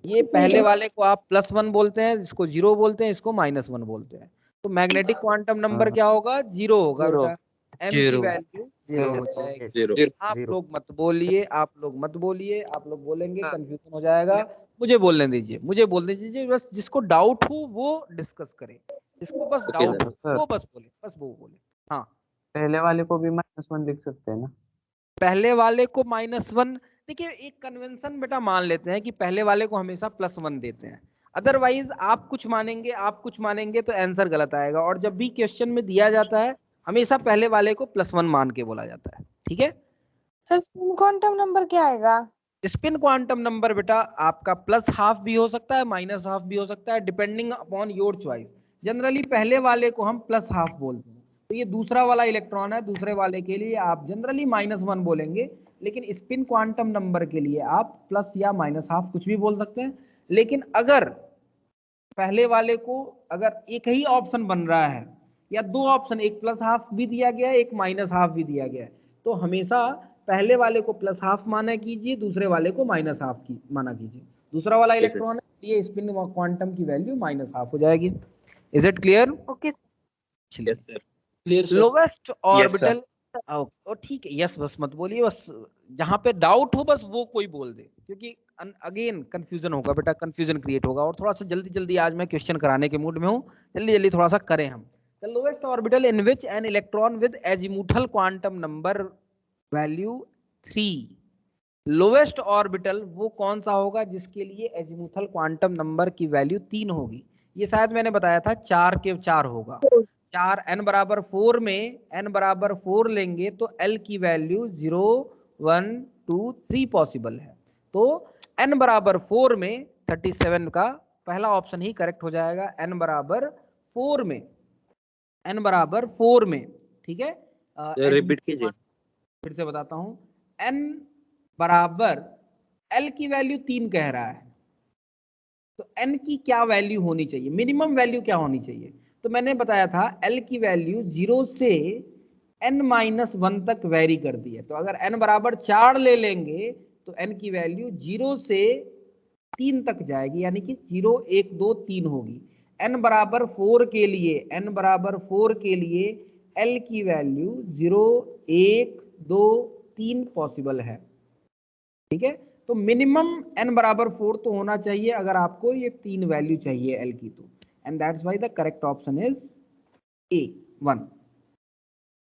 ये पहले वाले को आप +1 बोलते हैं, इसको 0 बोलते हैं, इसको -1 बोलते हैं। तो मैग्नेटिक क्वांटम नंबर क्या होगा, 0 होगा बेटा। m की वैल्यू 0 हो जाएगी। 0। आप लोग मत बोलिए, आप लोग बोलेंगे कंफ्यूजन हो जाएगा। मुझे बोलने दीजिए, बस जिसको डाउट हो वो डिस्कस करे, जिसको बस Okay, डाउट sir. हो वो बस बोले। हाँ, पहले वाले को भी -1 लिख सकते हैं ना? पहले वाले को -1, देखिए एक कन्वेंशन बेटा मान लेते हैं कि पहले वाले को हमेशा +1 देते हैं, अदरवाइज आप कुछ मानेंगे तो आंसर गलत आएगा। और जब भी क्वेश्चन में दिया जाता है हमेशा पहले वाले को +1 मान के बोला जाता है, ठीक है। सर स्पिन क्वांटम नंबर क्या आएगा? स्पिन क्वांटम नंबर बेटा आपका +½ भी हो सकता है, -½ भी हो सकता है, depending upon your choice. Generally पहले वाले को हम +½ बोलते हैं, तो ये दूसरा वाला इलेक्ट्रॉन है, दूसरे वाले के लिए आप जनरली -1 बोलेंगे, लेकिन स्पिन क्वांटम नंबर के लिए आप प्लस या -½ कुछ भी बोल सकते हैं। लेकिन अगर पहले वाले को अगर एक ही ऑप्शन बन रहा है या दो ऑप्शन, एक प्लस हाफ भी दिया गया है, एक माइनस हाफ भी दिया गया है, तो हमेशा पहले वाले को प्लस हाफ माना कीजिए, दूसरे वाले को माइनस हाफ की माना कीजिए। दूसरा वाला इलेक्ट्रॉन है, इसलिए स्पिन क्वांटम की वैल्यू माइनस हाफ हो जाएगी। Is it clear? Okay yes sir. Clear sir. Lowest orbital sir. ओ ठीक है, यस बस मत बोलिए, बस जहां पे डाउट हो बस वो कोई बोल दे, क्योंकि अगेन कंफ्यूजन होगा बेटा, कंफ्यूजन क्रिएट होगा। और थोड़ा सा जल्दी जल्दी आज मैं क्वेश्चन कराने के मूड में हूँ, जल्दी जल्दी थोड़ा सा करें हम। The lowest orbital in which an electron with azimuthal quantum number value 3। Lowest orbital वो कौन सा होगा जिसके लिए एजीमुथल क्वांटम नंबर की वैल्यू 3 होगी? ये शायद मैंने बताया था 4 के 4 होगा। 4 n बराबर 4 में n बराबर 4 लेंगे तो l की वैल्यू 0 1 2 3 पॉसिबल है। तो n बराबर 4 में 37 का पहला ऑप्शन ही करेक्ट हो जाएगा। n बराबर 4 में, n बराबर 4 में, ठीक है। रिपीट कीजिए। फिर से बताता हूं, n बराबर l की वैल्यू 3 कह रहा है, तो n की क्या वैल्यू होनी चाहिए, मिनिमम वैल्यू क्या होनी चाहिए? तो मैंने बताया था l की वैल्यू 0 से n-1 तक वेरी करती है। तो अगर n बराबर 4 ले लेंगे तो n की वैल्यू 0 से 3 तक जाएगी, यानी कि 0 1 2 3 होगी। n बराबर 4 के लिए, n बराबर 4 के लिए l की वैल्यू 0 1 2 3 पॉसिबल है, ठीक है। तो मिनिमम n बराबर 4 तो होना चाहिए अगर आपको ये 3 वैल्यू चाहिए l की, तो and that's why the correct option is a 1।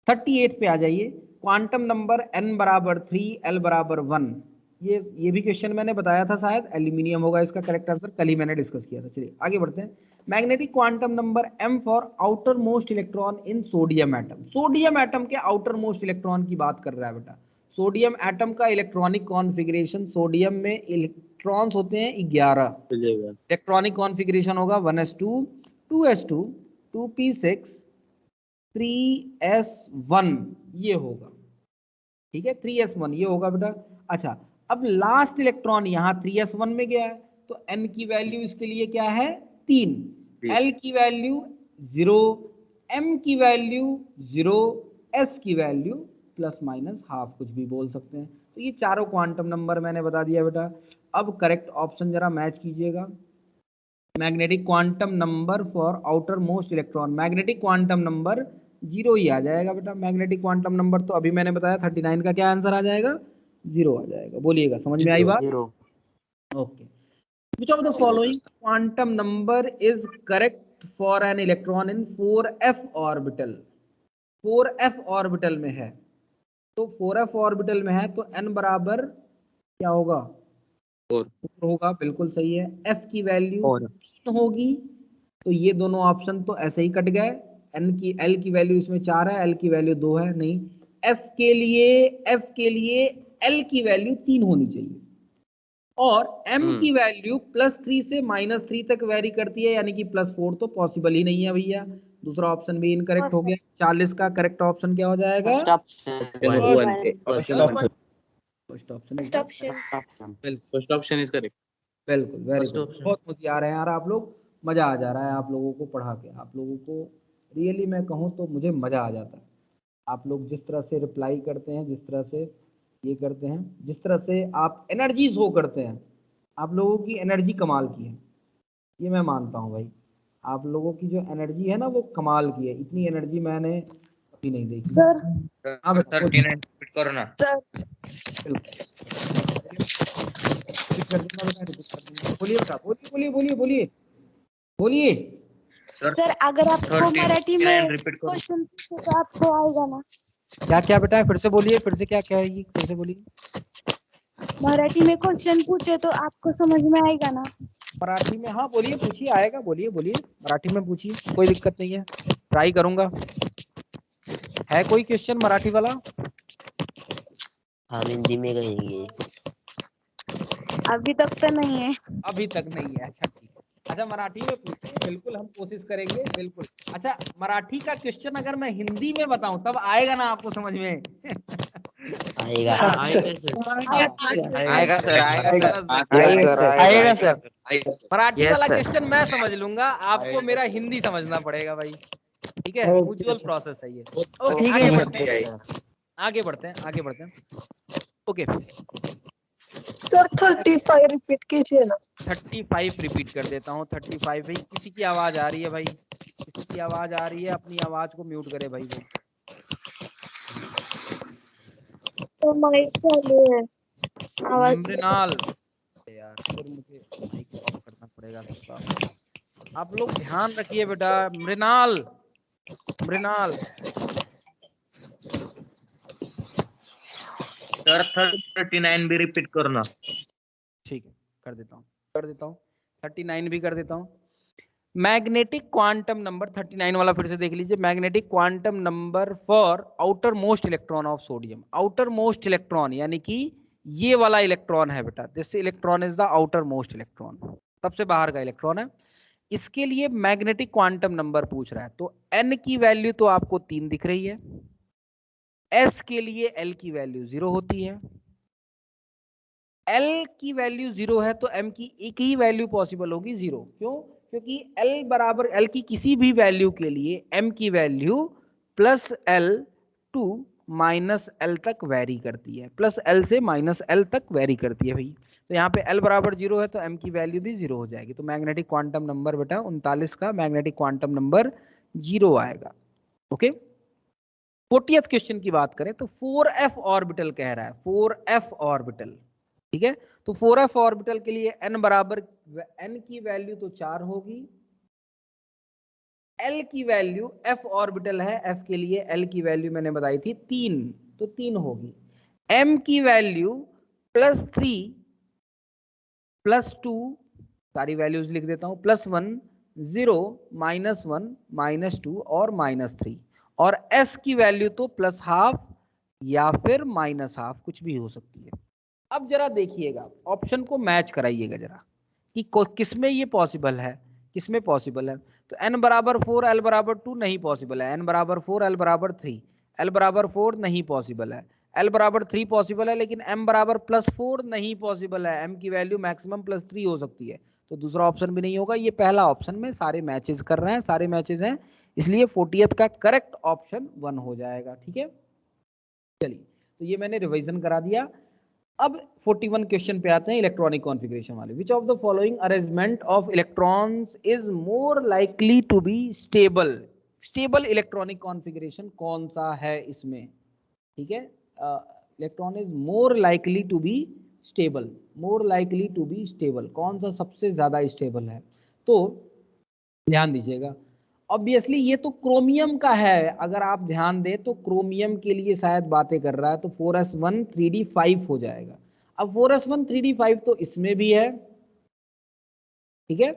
38 पे आ जाइए। क्वांटम नंबर n बराबर 3 l बराबर 1, ये भी क्वेश्चन मैंने बताया था, शायद एल्यूमिनियम होगा इसका करेक्ट आंसर, कल ही मैंने डिस्कस किया था। चलिए आगे बढ़ते हैं। Magnetic quantum number m for outer most electron in sodium atom. Sodium atom के आउटर मोस्ट इलेक्ट्रॉन की बात कर रहा है बेटा। सोडियम एटम का इलेक्ट्रॉनिक कॉन्फ़िगरेशन, सोडियम में इलेक्ट्रॉन्स होते हैं 11, इलेक्ट्रॉनिक कॉन्फ़िगरेशन होगा 1s2 2s2 2p6 3s1, ये होगा, ठीक है। 3s1 ये होगा बेटा। अच्छा, अब लास्ट इलेक्ट्रॉन यहाँ 3s1 में गया है, तो n की वैल्यू इसके लिए क्या है 3, l की वैल्यू 0, m की वैल्यू 0, s की वैल्यू प्लस माइनस हाफ, कुछ भी बोल सकते हैं। तो ये चारों क्वांटम नंबर मैंने बता दिया बेटा। अब करेक्ट ऑप्शन जरा मैच कीजिएगा। Magnetic quantum number for outer most electron, magnetic quantum number 0 ही आ जाएगा बेटा। मैग्नेटिक क्वांटम नंबर तो अभी मैंने बताया 39 का क्या आंसर आ जाएगा, 0 आ जाएगा। बोलिएगा, समझ में आई बात? 0। Okay. Which of the following quantum number is correct for an electron in 4f orbital? 4f orbital में है, तो 4f ऑर्बिटल में है तो n बराबर क्या होगा 4 होगा, बिल्कुल सही है। f की वैल्यू 3 होगी, तो ये दोनों ऑप्शन तो ऐसे ही कट गए। l की वैल्यू इसमें 4 है, l की वैल्यू 2 है, नहीं। f के लिए l की वैल्यू 3 होनी चाहिए, और m की वैल्यू +3 से -3 तक वेरी करती है, यानी कि +4 तो पॉसिबल ही नहीं है भैया। दूसरा ऑप्शन भी इनकरेक्ट हो गया। 40 का करेक्ट ऑप्शन क्या हो जाएगा? First option is correct. बिल्कुल, वेरी गुड, बहुत होशियार है यार आप लोग। मजा आ जा रहा है आप लोगों को पढ़ा के। आप लोगों को रियली मैं कहूँ तो मुझे मजा आ जाता है। आप लोग जिस तरह से रिप्लाई करते हैं, जिस तरह से ये करते हैं, जिस तरह से आप एनर्जी शो करते हैं, आप लोगों की एनर्जी कमाल की है, ये मैं मानता हूँ भाई। आप लोगों की जो एनर्जी है ना वो कमाल की है, इतनी एनर्जी मैंने कभी नहीं देखी। सर हाँ बेटा, रिपीट करो ना। बोलिए बेटा, बोलिए। सर अगर आपको मराठी में क्वेश्चन पूछे तो आपको आएगा ना? क्या बेटा, फिर से बोलिए, फिर से क्या कहेगी, फिर से बोलिए। मराठी में क्वेश्चन पूछे तो आपको समझ में आएगा ना? मराठी में, हाँ बोलिए, पूछिए, आएगा, बोलिए मराठी में पूछिए, कोई दिक्कत नहीं है, ट्राई करूंगा। है कोई क्वेश्चन मराठी वाला? हम हिंदी में कहेंगे। अभी तक तो नहीं है। अभी तक नहीं है, अच्छा ठीक है। अच्छा, मराठी में पूछिए, बिल्कुल हम कोशिश करेंगे, बिल्कुल। अच्छा, मराठी का क्वेश्चन अगर मैं हिंदी में बताऊं तब आएगा ना आपको समझ में? आएगा। आएगा सर। मराठी वाला क्वेश्चन मैं समझ लूंगा, आपको मेरा हिंदी समझना पड़ेगा भाई। ठीक है, Okay, म्यूचुअल अच्छा। प्रोसेस है ये। ठीक है, आगे ये बढ़ते हैं, आगे बढ़ते हैं, आगे बढ़ते हैं। ओके, सर 35 रिपीट कीजिए ना। 35 रिपीट कर देता हूँ। 35 भाई, किसी की आवाज आ रही है भाई, किसी की आवाज आ रही है, अपनी आवाज को म्यूट करे भाई वो। तो माइक चालू है, आवाज मृणाल, यार फिर मुझे माइक ऑफ करना पड़ेगा सबका। आप लोग ध्यान रखिए बेटा। मृणाल, मृणाल, सर 39 भी रिपीट करना। ठीक है, कर देता हूँ, कर देता हूँ। 39 भी कर देता हूँ। मैग्नेटिक क्वांटम नंबर 39 वाला फिर से देख लीजिए। Magnetic quantum number for outer most electron of sodium. Outer most electron यानी कि ये वाला इलेक्ट्रॉन है बेटा, this electron is the outer most electron, सबसे बाहर का इलेक्ट्रॉन है। इसके लिए मैग्नेटिक क्वांटम नंबर पूछ रहा है, तो n की वैल्यू तो आपको 3 दिख रही है। s के लिए l की वैल्यू 0 होती है। l की वैल्यू 0 है तो m की एक ही वैल्यू पॉसिबल होगी 0। क्यों? क्योंकि l बराबर l की किसी भी वैल्यू के लिए m की value plus l to minus l तक वेरी करती है, प्लस l से माइनस l तक वेरी करती है भाई। तो यहाँ पे l बराबर 0 है तो m की वैल्यू भी 0 हो जाएगी। तो मैग्नेटिक क्वांटम नंबर बेटा 39 का मैग्नेटिक क्वांटम नंबर 0 आएगा। ओके, 40th क्वेश्चन की बात करें तो 4f ऑर्बिटल कह रहा है, 4f ऑर्बिटल। ठीक है, तो 4f ऑर्बिटल के लिए n बराबर, n की वैल्यू तो 4 होगी, l की वैल्यू, f ऑर्बिटल है, f के लिए l की वैल्यू मैंने बताई थी 3, तो 3 होगी। m की वैल्यू प्लस 3 प्लस 2, सारी वैल्यूज लिख देता हूं, प्लस 1 0 माइनस 1 माइनस 2 और माइनस 3। और s की वैल्यू तो प्लस हाफ या फिर माइनस हाफ, कुछ भी हो सकती है। अब जरा देखिएगा, ऑप्शन को मैच कराइएगा जरा कि किसमें ये पॉसिबल है, किसमें पॉसिबल है। तो n बराबर 4 l बराबर 2 नहीं पॉसिबल है, n बराबर 4 l बराबर 3, l बराबर 4 नहीं पॉसिबल है, l बराबर 3 पॉसिबल है, लेकिन m बराबर प्लस 4 नहीं पॉसिबल है, m की वैल्यू मैक्सिमम प्लस 3 हो सकती है, तो दूसरा ऑप्शन भी नहीं होगा। ये पहला ऑप्शन में सारे मैचेस कर रहे हैं, सारे मैचेस हैं, इसलिए 40th का करेक्ट ऑप्शन 1 हो जाएगा। ठीक है, चलिए, तो ये मैंने रिवीजन करा दिया। अब 41 क्वेश्चन पे आते हैं, इलेक्ट्रॉनिक कॉन्फ़िगरेशन वाले। Which of the following arrangement of electrons is more likely to be stable. Stable electronic configuration कौन सा है इसमें? ठीक है, electron is more likely to be stable, more likely to be stable, कौन सा सबसे ज्यादा स्टेबल है? तो ध्यान दीजिएगा, ऑब्वियसली ये तो क्रोमियम का है, अगर आप ध्यान दें तो क्रोमियम के लिए शायद बातें कर रहा है, तो 4s1 3d5 हो जाएगा। अब 4s1 3d5 तो इसमें भी है, ठीक है,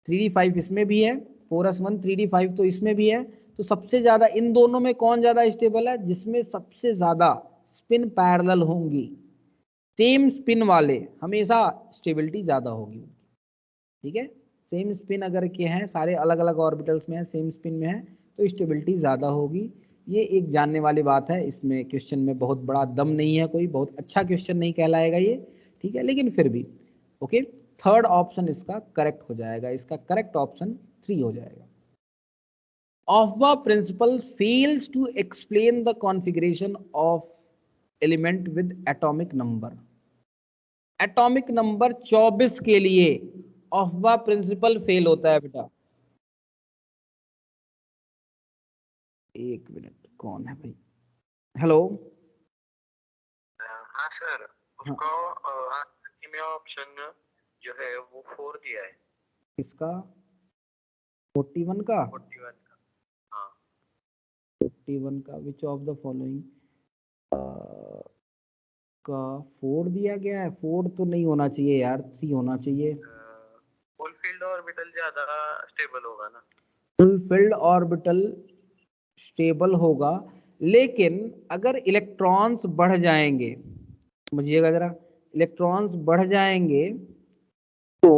3d5 इसमें भी है, 4s1 3d5 तो इसमें भी है। तो सबसे ज्यादा इन दोनों में कौन ज्यादा स्टेबल है? जिसमें सबसे ज्यादा स्पिन पैरेलल होंगी, सेम स्पिन वाले, हमेशा स्टेबिलिटी ज्यादा होगी। ठीक है, सेम स्पिन अगर के हैं, सारे अलग अलग ऑर्बिटल्स में है, सेम स्पिन में है, तो स्टेबिलिटी ज्यादा होगी। ये एक जानने वाली बात है, इसमें क्वेश्चन में बहुत बड़ा दम नहीं है, कोई बहुत अच्छा क्वेश्चन नहीं कहलाएगा ये, ठीक है, लेकिन फिर भी ओके। थर्ड ऑप्शन इसका करेक्ट हो जाएगा, इसका करेक्ट ऑप्शन 3 हो जाएगा। Aufbau principle fails to explain the configuration of element with atomic number. Atomic number 24 के लिए ऑफबा प्रिंसिपल फेल होता है बेटा। एक मिनट, कौन है भाई? हेलो, हाँ सर, उसको में ऑप्शन जो है वो 4 दिया है। किसका? 41 का? 41 का, हाँ 41 का विच ऑफ द फॉलोइंग का 4 दिया गया है? 4 तो नहीं होना चाहिए यार, 3 होना चाहिए। फुलफिल्ड ऑर्बिटल ज्यादा स्टेबल होगा ना? फुलफिल्ड ऑर्बिटल स्टेबल होगा, लेकिन अगर इलेक्ट्रॉन्स बढ़ जाएंगे, समझिएगा जरा, इलेक्ट्रॉन्स बढ़ जाएंगे तो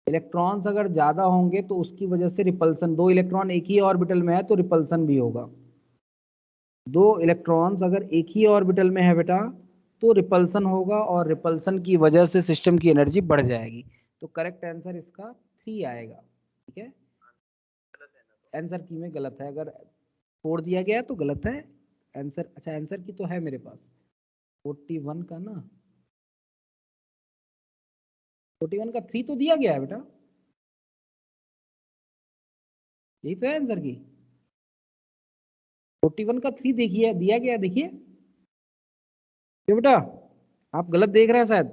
इलेक्ट्रॉन्स अगर ज्यादा होंगे तो उसकी वजह से रिपल्सन, 2 इलेक्ट्रॉन एक ही ऑर्बिटल में है तो रिपल्सन भी होगा। 2 इलेक्ट्रॉन्स अगर एक ही ऑर्बिटल में है बेटा तो रिपल्सन होगा, और रिपल्सन की वजह से सिस्टम की एनर्जी बढ़ जाएगी। तो करेक्ट आंसर इसका 3 आएगा। ठीक है, आंसर की में गलत है, अगर 4 दिया गया है तो गलत है आंसर। अच्छा आंसर की तो है मेरे पास 41 का ना, 41 का 3 तो दिया गया है बेटा, यही तो है आंसर की। 41 का 3 देखिए दिया गया है, देखिए क्यों बेटा आप गलत देख रहे हैं शायद,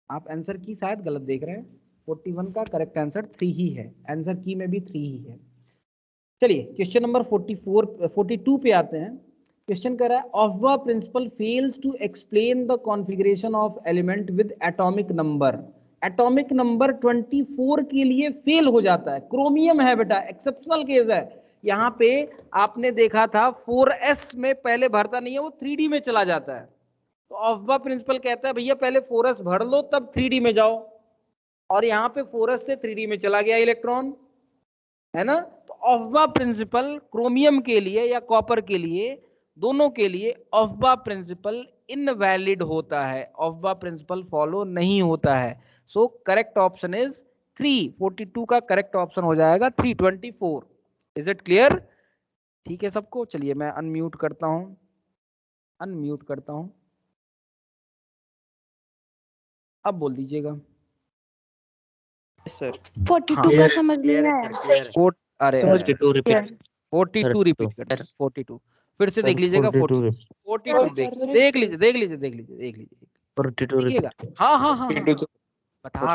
आप आंसर की शायद गलत देख रहे हैं। 41 का करेक्ट आंसर 3 ही है, आंसर की में भी 3 ही है। चलिए क्वेश्चन नंबर 42 पे आते हैं। क्वेश्चन कह रहा है aufbau principle fails to explain the configuration of element with atomic number. Atomic number 24 के लिए फेल हो जाता है, क्रोमियम है बेटा, एक्सेप्शनल केस है। यहाँ पे आपने देखा था 4s में पहले भरता नहीं है, वो 3D में चला जाता है। तो ऑफ्बा प्रिंसिपल कहता है भैया पहले 4s भर लो तब 3D में जाओ, और यहाँ पे 4s से 3D में चला गया इलेक्ट्रॉन, है ना। तो ऑफ्बा प्रिंसिपल क्रोमियम के लिए या कॉपर के लिए, दोनों के लिए ऑफ्बा प्रिंसिपल इनवैलिड होता है, ऑफ्बा प्रिंसिपल फॉलो नहीं होता है। सो करेक्ट ऑप्शन इज 3, 42 का करेक्ट ऑप्शन हो जाएगा 324। Is it clear? ठीक है सबको। चलिए मैं अनम्यूट करता हूं, अनम्यूट करता हूं, अब बोल दीजिएगा। सर 42 का समझ नहीं आया। अरे 42 रिपीट 42 रिपीट करते हैं, 42 फिर से देख लीजिएगा। 42 देख लीजिए, देख लीजिए, देख लीजिए, देख लीजिए, 42 देखिएगा। हाँ हाँ हाँ हाँ, बता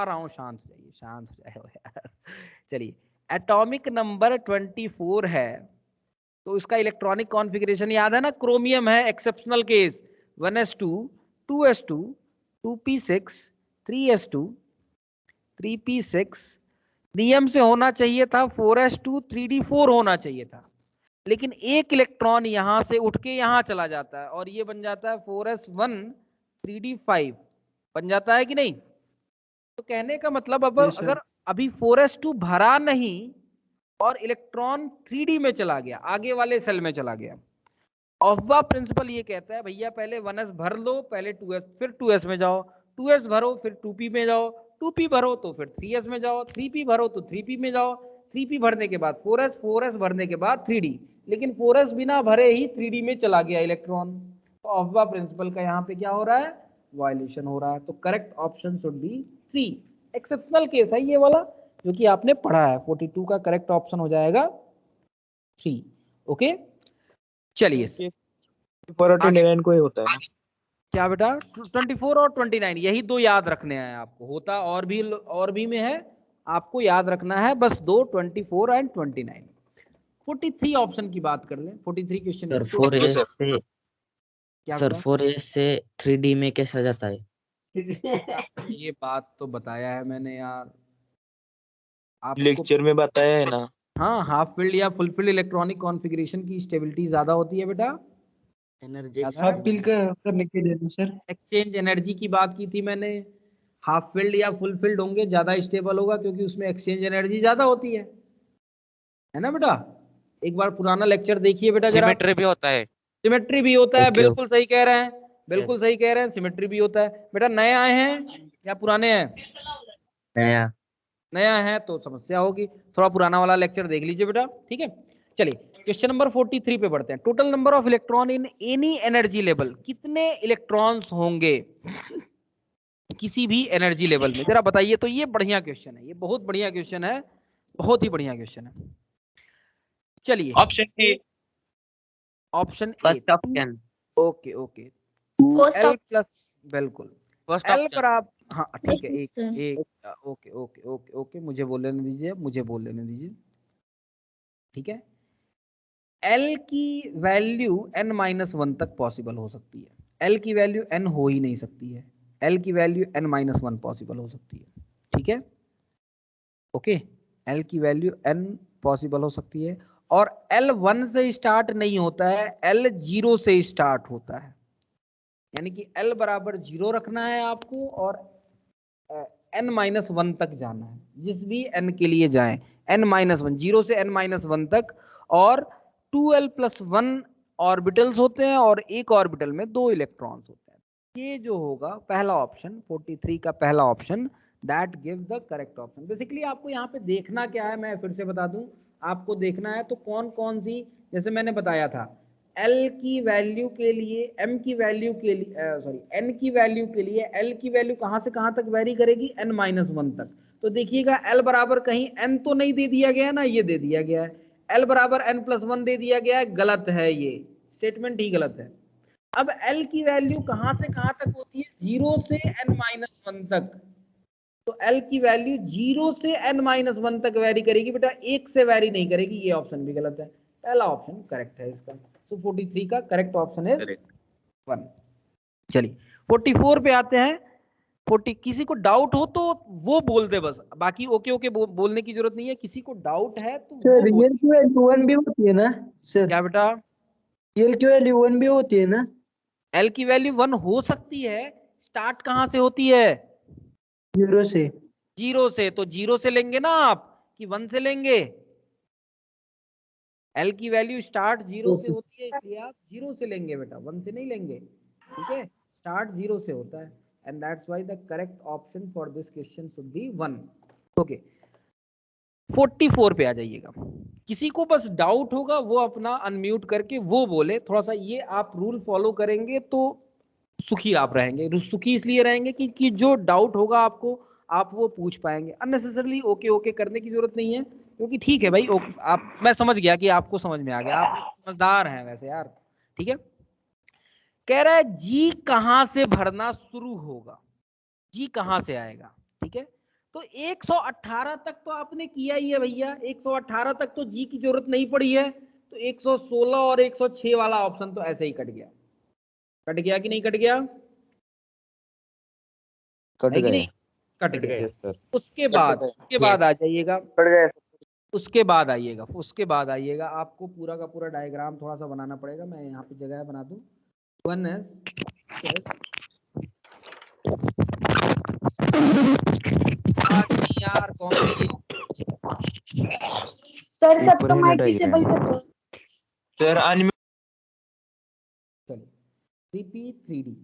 रहा हूँ, शांत हो जाइए, शांत हो जाए यार। चलिए एटॉमिक नंबर 24 है, तो इसका इलेक्ट्रॉनिक कॉन्फ़िगरेशन याद है ना, क्रोमियम है, exceptional case 1s2 2s2 2p6 3s2 3p6। नियम से होना चाहिए था 4s2 3d4 होना चाहिए था, लेकिन एक इलेक्ट्रॉन यहां से उठ के यहां चला जाता है और ये बन जाता है 4s1 3d5 बन जाता है कि नहीं। तो कहने का मतलब अब अगर अभी 4s2 भरा नहीं और इलेक्ट्रॉन 3D में चला गया, आगे वाले सेल में चला गया, ऑफ्बा प्रिंसिपल ये कहता है भैया पहले 1s भर लो, पहले 2s, फिर 2s में जाओ, 2s भरो फिर 2p में जाओ, 2p भरो तो फिर 3s में जाओ, 3p भरो तो 3p में जाओ, 3p भरने के बाद 4s, 4s भरने के बाद 3d। लेकिन 4s बिना भरे ही 3d में चला गया इलेक्ट्रॉन, तो ऑफ्बा प्रिंसिपल का यहाँ पे क्या हो रहा है, वायलेशन हो रहा है। तो correct option should be 3। Exceptional case है ये वाला जो कि आपने पढ़ा है। 42 का करेक्ट ऑप्शन हो जाएगा 3। ओके चलिए 29 को ही होता है। क्या बेटा 24 और 29 यही दो याद रखने हैं आपको, होता और भी में है, आपको याद रखना है बस दो, 24 एंड 29। 43 ऑप्शन की बात कर लें। 43 क्वेश्चन सर 4s से, क्या सर 4s से 3D में कैसा जाता है? ये बात तो बताया है मैंने यार आपको, लेक्चर में बताया है ना। हाँ, हाफ फील्ड या फुल फील्ड इलेक्ट्रॉनिक कॉन्फ़िगरेशन की स्टेबिलिटी ज्यादा होती है बेटा, एनर्जी हाफ फील्ड करने के लिए सर एक्सचेंज एनर्जी की बात की थी मैंने। हाफ फील्ड या फुल फील्ड होंगे ज्यादा स्टेबल होगा क्योंकि उसमें एक्सचेंज एनर्जी ज्यादा होती है ना बेटा। एक बार पुराना लेक्चर देखिए बेटा जरा। सिमेट्री भी होता है, सिमेट्री भी होता है, Okay, बिल्कुल सही कह रहे हैं, बिल्कुल सही कह रहे हैं, सिमेट्री भी होता है। बेटा नए आए हैं या पुराने हैं? नया। नया है तो समस्या होगी, थोड़ा पुराना वाला लेक्चर देख लीजिए बेटा, ठीक है। चलिए क्वेश्चन नंबर 43 पे बढ़ते हैं। Total number of electron in any energy level, कितने इलेक्ट्रॉन्स होंगे किसी भी एनर्जी लेवल में, जरा बताइए। तो ये बढ़िया क्वेश्चन है, ये बहुत बढ़िया क्वेश्चन है, बहुत ही बढ़िया क्वेश्चन है। चलिए option A, option first A, option, okay okay, first L plus, बिल्कुल फर्स्ट एल ऑप्शन। बराबर, हाँ ठीक है, एक ओके ओके ओके ओके, मुझे बोल लेने दीजिए, मुझे बोल लेने दीजिए, ठीक है। एल की वैल्यू n-1 तक पॉसिबल हो सकती है, एल की वैल्यू n हो ही नहीं सकती है, एल की वैल्यू n-1 पॉसिबल हो सकती है, ठीक है। ओके, एल की वैल्यू n पॉसिबल हो सकती है, और एल 1 से स्टार्ट नहीं होता है, एल 0 से स्टार्ट होता है, यानी कि एल बराबर 0 रखना है आपको और n-1 तक जाना है, जिस भी n के लिए जाएं, n-1, 0 से n-1 तक, और 2l+1 ऑर्बिटल्स होते हैं और एक ऑर्बिटल में 2 इलेक्ट्रॉन्स होते हैं। ये जो होगा पहला ऑप्शन, 43 का पहला option that give the correct option. Basically आपको यहाँ पे देखना क्या है, मैं फिर से बता दूं, आपको देखना है तो कौन कौन सी, जैसे मैंने बताया था L की वैल्यू के लिए, M की वैल्यू के लिए, सॉरी N की वैल्यू के लिए L की वैल्यू कहां से कहां तक वेरी करेगी, n-1 तक। तो देखिएगा L बराबर कहीं n तो नहीं दे दिया गया ना, ये दे दिया गया है L बराबर n+1 दे दिया गया है, गलत है, ये स्टेटमेंट ही गलत है। अब L की वैल्यू कहां से कहां तक होती है, 0 से n-1 तक। तो L की वैल्यू 0 से n-1 तक वेरी करेगी बेटा, 1 से वेरी नहीं करेगी, ये ऑप्शन भी गलत है, पहला ऑप्शन करेक्ट है इसका। तो 43 का करेक्ट ऑप्शन है 1। चलिए 44 पे आते हैं। 40, किसी को डाउट हो तो वो बोल दे बस, बाकी ओके ओके बोलने की जरूरत नहीं है। किसी को डाउट है तो सर वो बोल। रियल की वैल्यू 1 भी होती है ना सर? क्या बेटा? रियल की वैल्यू 1 भी होती है ना? L की वैल्यू 1 हो सकती है, स्टार्ट कहां से होती है, 0 से। 0 से, तो 0 से लेंगे ना आप कि 1 से लेंगे? L की वैल्यू स्टार्ट 0 से होती है, इसलिए आप 0 से लेंगे बेटा, 1 से नहीं लेंगे, ठीक है? स्टार्ट 0 से होता है, and that's why the correct option for this question should be 1। Okay 44 पे आ जाइएगा। किसी को बस डाउट होगा वो अपना अनम्यूट करके वो बोले, थोड़ा सा ये आप रूल फॉलो करेंगे तो सुखी आप रहेंगे। सुखी इसलिए रहेंगे कि जो डाउट होगा आपको, आप वो पूछ पाएंगे। अननेसेसरली ओके ओके करने की जरूरत नहीं है, क्योंकि ठीक है भाई, आप, मैं समझ गया कि आपको समझ में आ गया, आप समझदार हैं वैसे यार, ठीक है। कह रहा है जी कहां से भरना शुरू होगा, जी कहां से आएगा, ठीक है। तो 118 तक तो आपने किया ही है भैया, 118 तक तो जी की जरूरत नहीं पड़ी है, तो 116 और 106 वाला ऑप्शन तो ऐसे ही कट गया। कट गया कि नहीं कट गया? कट है कि गया। नहीं? कट गया। Yes sir. उसके बाद आ जाइएगा, उसके बाद आइएगा, आपको पूरा का पूरा डायग्राम थोड़ा सा बनाना पड़ेगा, मैं यहाँ पे जगह बना दूं। 1s यार कौन सी सर सबका माइक डिसेबल कर दो। Sir unmute. चलो 3p 3d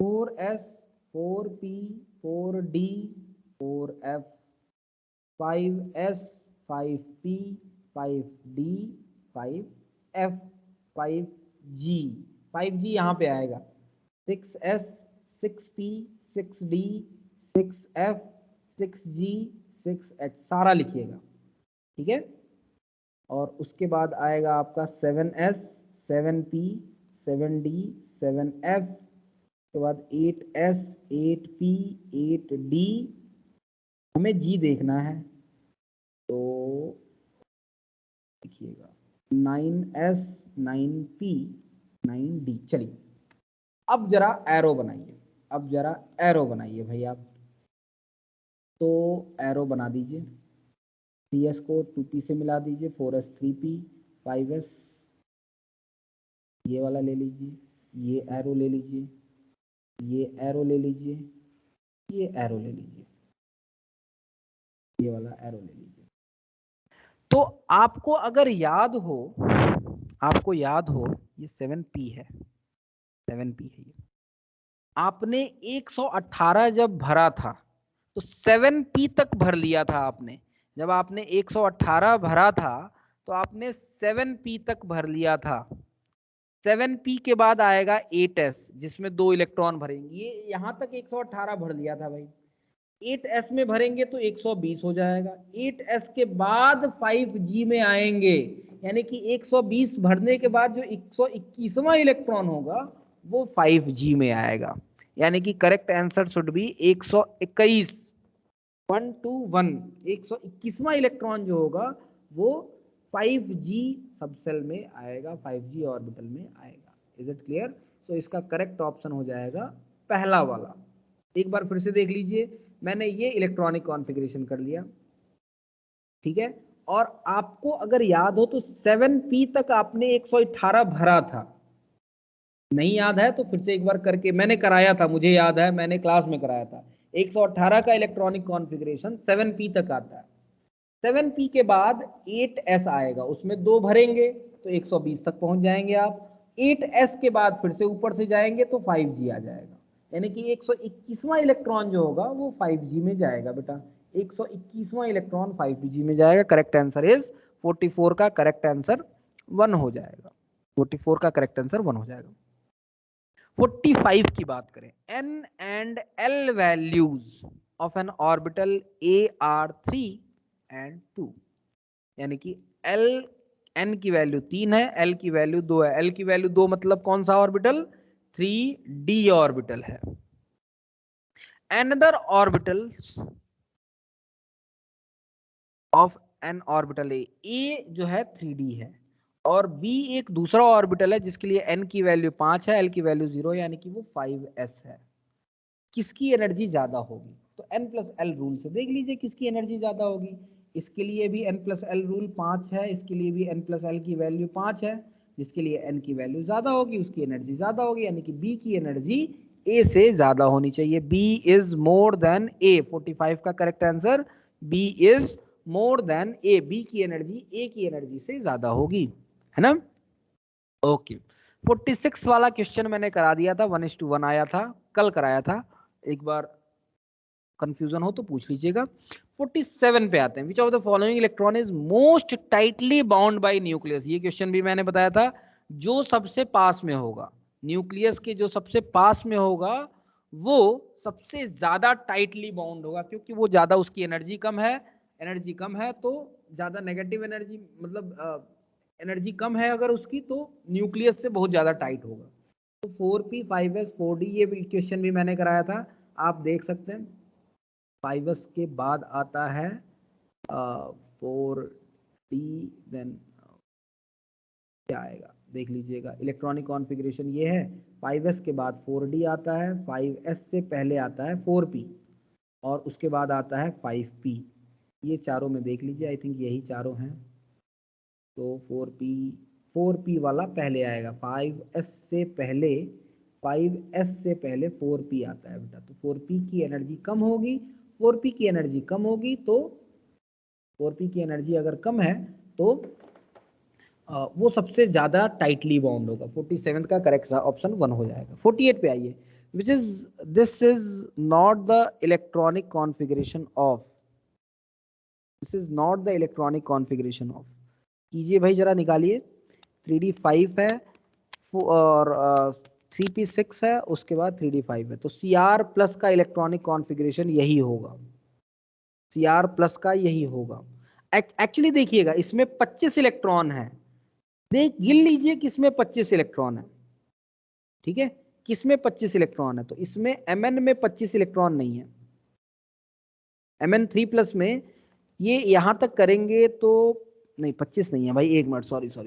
4s 4p 4d 4f 5s 5p 5d 5f 5g 5g यहाँ पे आएगा, 6s 6p 6d 6f 6g 6h सारा लिखिएगा, ठीक है। और उसके बाद आएगा आपका 7s 7p 7d 7f, उसके बाद 8s 8p 8d, हमें g देखना है तो देखिएगा 9s 9p 9d। चलिए अब जरा एरो बनाइए, भाई आप तो एरो बना दीजिए। 3s को 2p से मिला दीजिए, 4s 3p 5s ये वाला ले लीजिए, ये एरो ले लीजिए, ये एरो ले लीजिए, ये एरो ले लीजिए, ये वाला एरो ले लीजिए। तो आपको अगर याद हो, ये 7p है, 7p है ये। आपने 118 जब भरा था तो 7p तक भर लिया था आपने। जब आपने 118 भरा था तो आपने 7p तक भर लिया था। 7p के बाद आएगा 8s जिसमें 2 इलेक्ट्रॉन भरेंगे, ये यहां तक 118 भर लिया था भाई। 8s में भरेंगे तो 120 हो जाएगा। 8s के बाद 5g में आएंगे, यानी कि 120 भरने के बाद जो 121वां इलेक्ट्रॉन होगा वो 5g में आएगा, यानी कि करेक्ट आंसर शुड बी 121 121। 121वां इलेक्ट्रॉन जो होगा वो 5g सबसेल में आएगा, 5g ऑर्बिटल में आएगा। Is it clear? तो इसका करेक्ट ऑप्शन हो जाएगा पहला वाला। एक बार फिर से देख लीजिए, मैंने ये इलेक्ट्रॉनिक कॉन्फ़िगरेशन कर लिया, ठीक है। और आपको अगर याद हो तो 7p तक आपने 118 भरा था, नहीं याद है तो फिर से एक बार करके, मैंने कराया था, मुझे याद है, मैंने क्लास में कराया था। 118 का इलेक्ट्रॉनिक कॉन्फ़िगरेशन 7p तक आता है। 7p के बाद 8s आएगा, उसमें 2 भरेंगे तो 120 तक पहुंच जाएंगे आप। 8s के बाद फिर से ऊपर से जाएंगे तो 5g आ जाएगा, यानी कि 121वां इलेक्ट्रॉन जो होगा वो 5G में जाएगा बेटा, 121वां इलेक्ट्रॉन 5G में जाएगा। करेक्ट आंसर इज 44 का करेक्ट आंसर 1 हो जाएगा, 44 का करेक्ट आंसर 1 हो जाएगा। 45 की बात करें, n and l values of an orbital a are 3 and 2, यानी कि l n की वैल्यू 3 है, l की वैल्यू 2 है। l की वैल्यू 2 मतलब कौन सा ऑर्बिटल? 3d ऑर्बिटल है। another orbital of an orbital a जो है 3d है और b एक दूसरा ऑर्बिटल है जिसके लिए n की वैल्यू 5 है, l की वैल्यू 0 यानी कि वो 5s है। किसकी एनर्जी ज्यादा होगी? तो n प्लस एल रूल से देख लीजिए किसकी एनर्जी ज्यादा होगी। इसके लिए भी n प्लस एल रूल 5 है, इसके लिए भी n प्लस एल की वैल्यू 5 है। जिसके लिए n की वैल्यू ज्यादा होगी उसकी एनर्जी ज्यादा होगी, यानी कि b की एनर्जी a से ज्यादा होनी चाहिए। b is more than a, 45 का correct answer b is more than a, b की एनर्जी a की एनर्जी से ज्यादा होगी, है ना। ओके 46 वाला क्वेश्चन मैंने करा दिया था, 1:1 आया था, कल कराया था, एक बार कंफ्यूजन हो तो पूछ लीजिएगा। 47 पे आते हैं, विच of the following electron is most tightly bound by nucleus. ये क्वेश्चन भी मैंने बताया था, जो सबसे पास में होगा न्यूक्लियस के, जो सबसे पास में होगा वो सबसे ज्यादा टाइटली बाउंड होगा, क्योंकि वो ज्यादा, उसकी एनर्जी कम है, एनर्जी कम है तो ज्यादा नेगेटिव एनर्जी, मतलब एनर्जी कम है अगर उसकी तो न्यूक्लियस से बहुत ज्यादा टाइट होगा। तो 4p 5s 4d ये क्वेश्चन भी मैंने कराया था, आप देख सकते हैं। 5s के बाद आता है 4d, देन क्या आएगा देख लीजिएगा। इलेक्ट्रॉनिक कॉन्फ़िगरेशन ये है, 5s के बाद 4d आता है, 5s से पहले आता है 4p और उसके बाद आता है 5p। ये चारों में देख लीजिए, आई थिंक यही चारों हैं। तो 4p वाला पहले आएगा, 5s से पहले 4p आता है बेटा। तो 4p की एनर्जी कम होगी, 4p की एनर्जी कम होगी तो 4p की एनर्जी अगर कम है तो वो सबसे ज्यादा टाइटली बाउंड होगा। 47 का करेक्ट ऑप्शन 1 हो जाएगा। 48 पे आइए, which is this is not the electronic configuration of, this is not the electronic configuration of. कीजिए भाई जरा निकालिए। 3d 5 है और 3p 6 है, उसके बाद 3d 5 है, तो Cr प्लस का इलेक्ट्रॉनिक कॉन्फ़िगरेशन यही होगा, Cr प्लस का यही होगा। एक्चुअली देखिएगा इसमें 25 इलेक्ट्रॉन है, देख गिन लीजिए किसमें 25 इलेक्ट्रॉन है, ठीक है, किसमें 25 इलेक्ट्रॉन है। तो इसमें Mn में 25 इलेक्ट्रॉन नहीं है, Mn 3+ में ये यहां तक करेंगे तो नहीं 25 नहीं है भाई, एक मिनट, सॉरी 10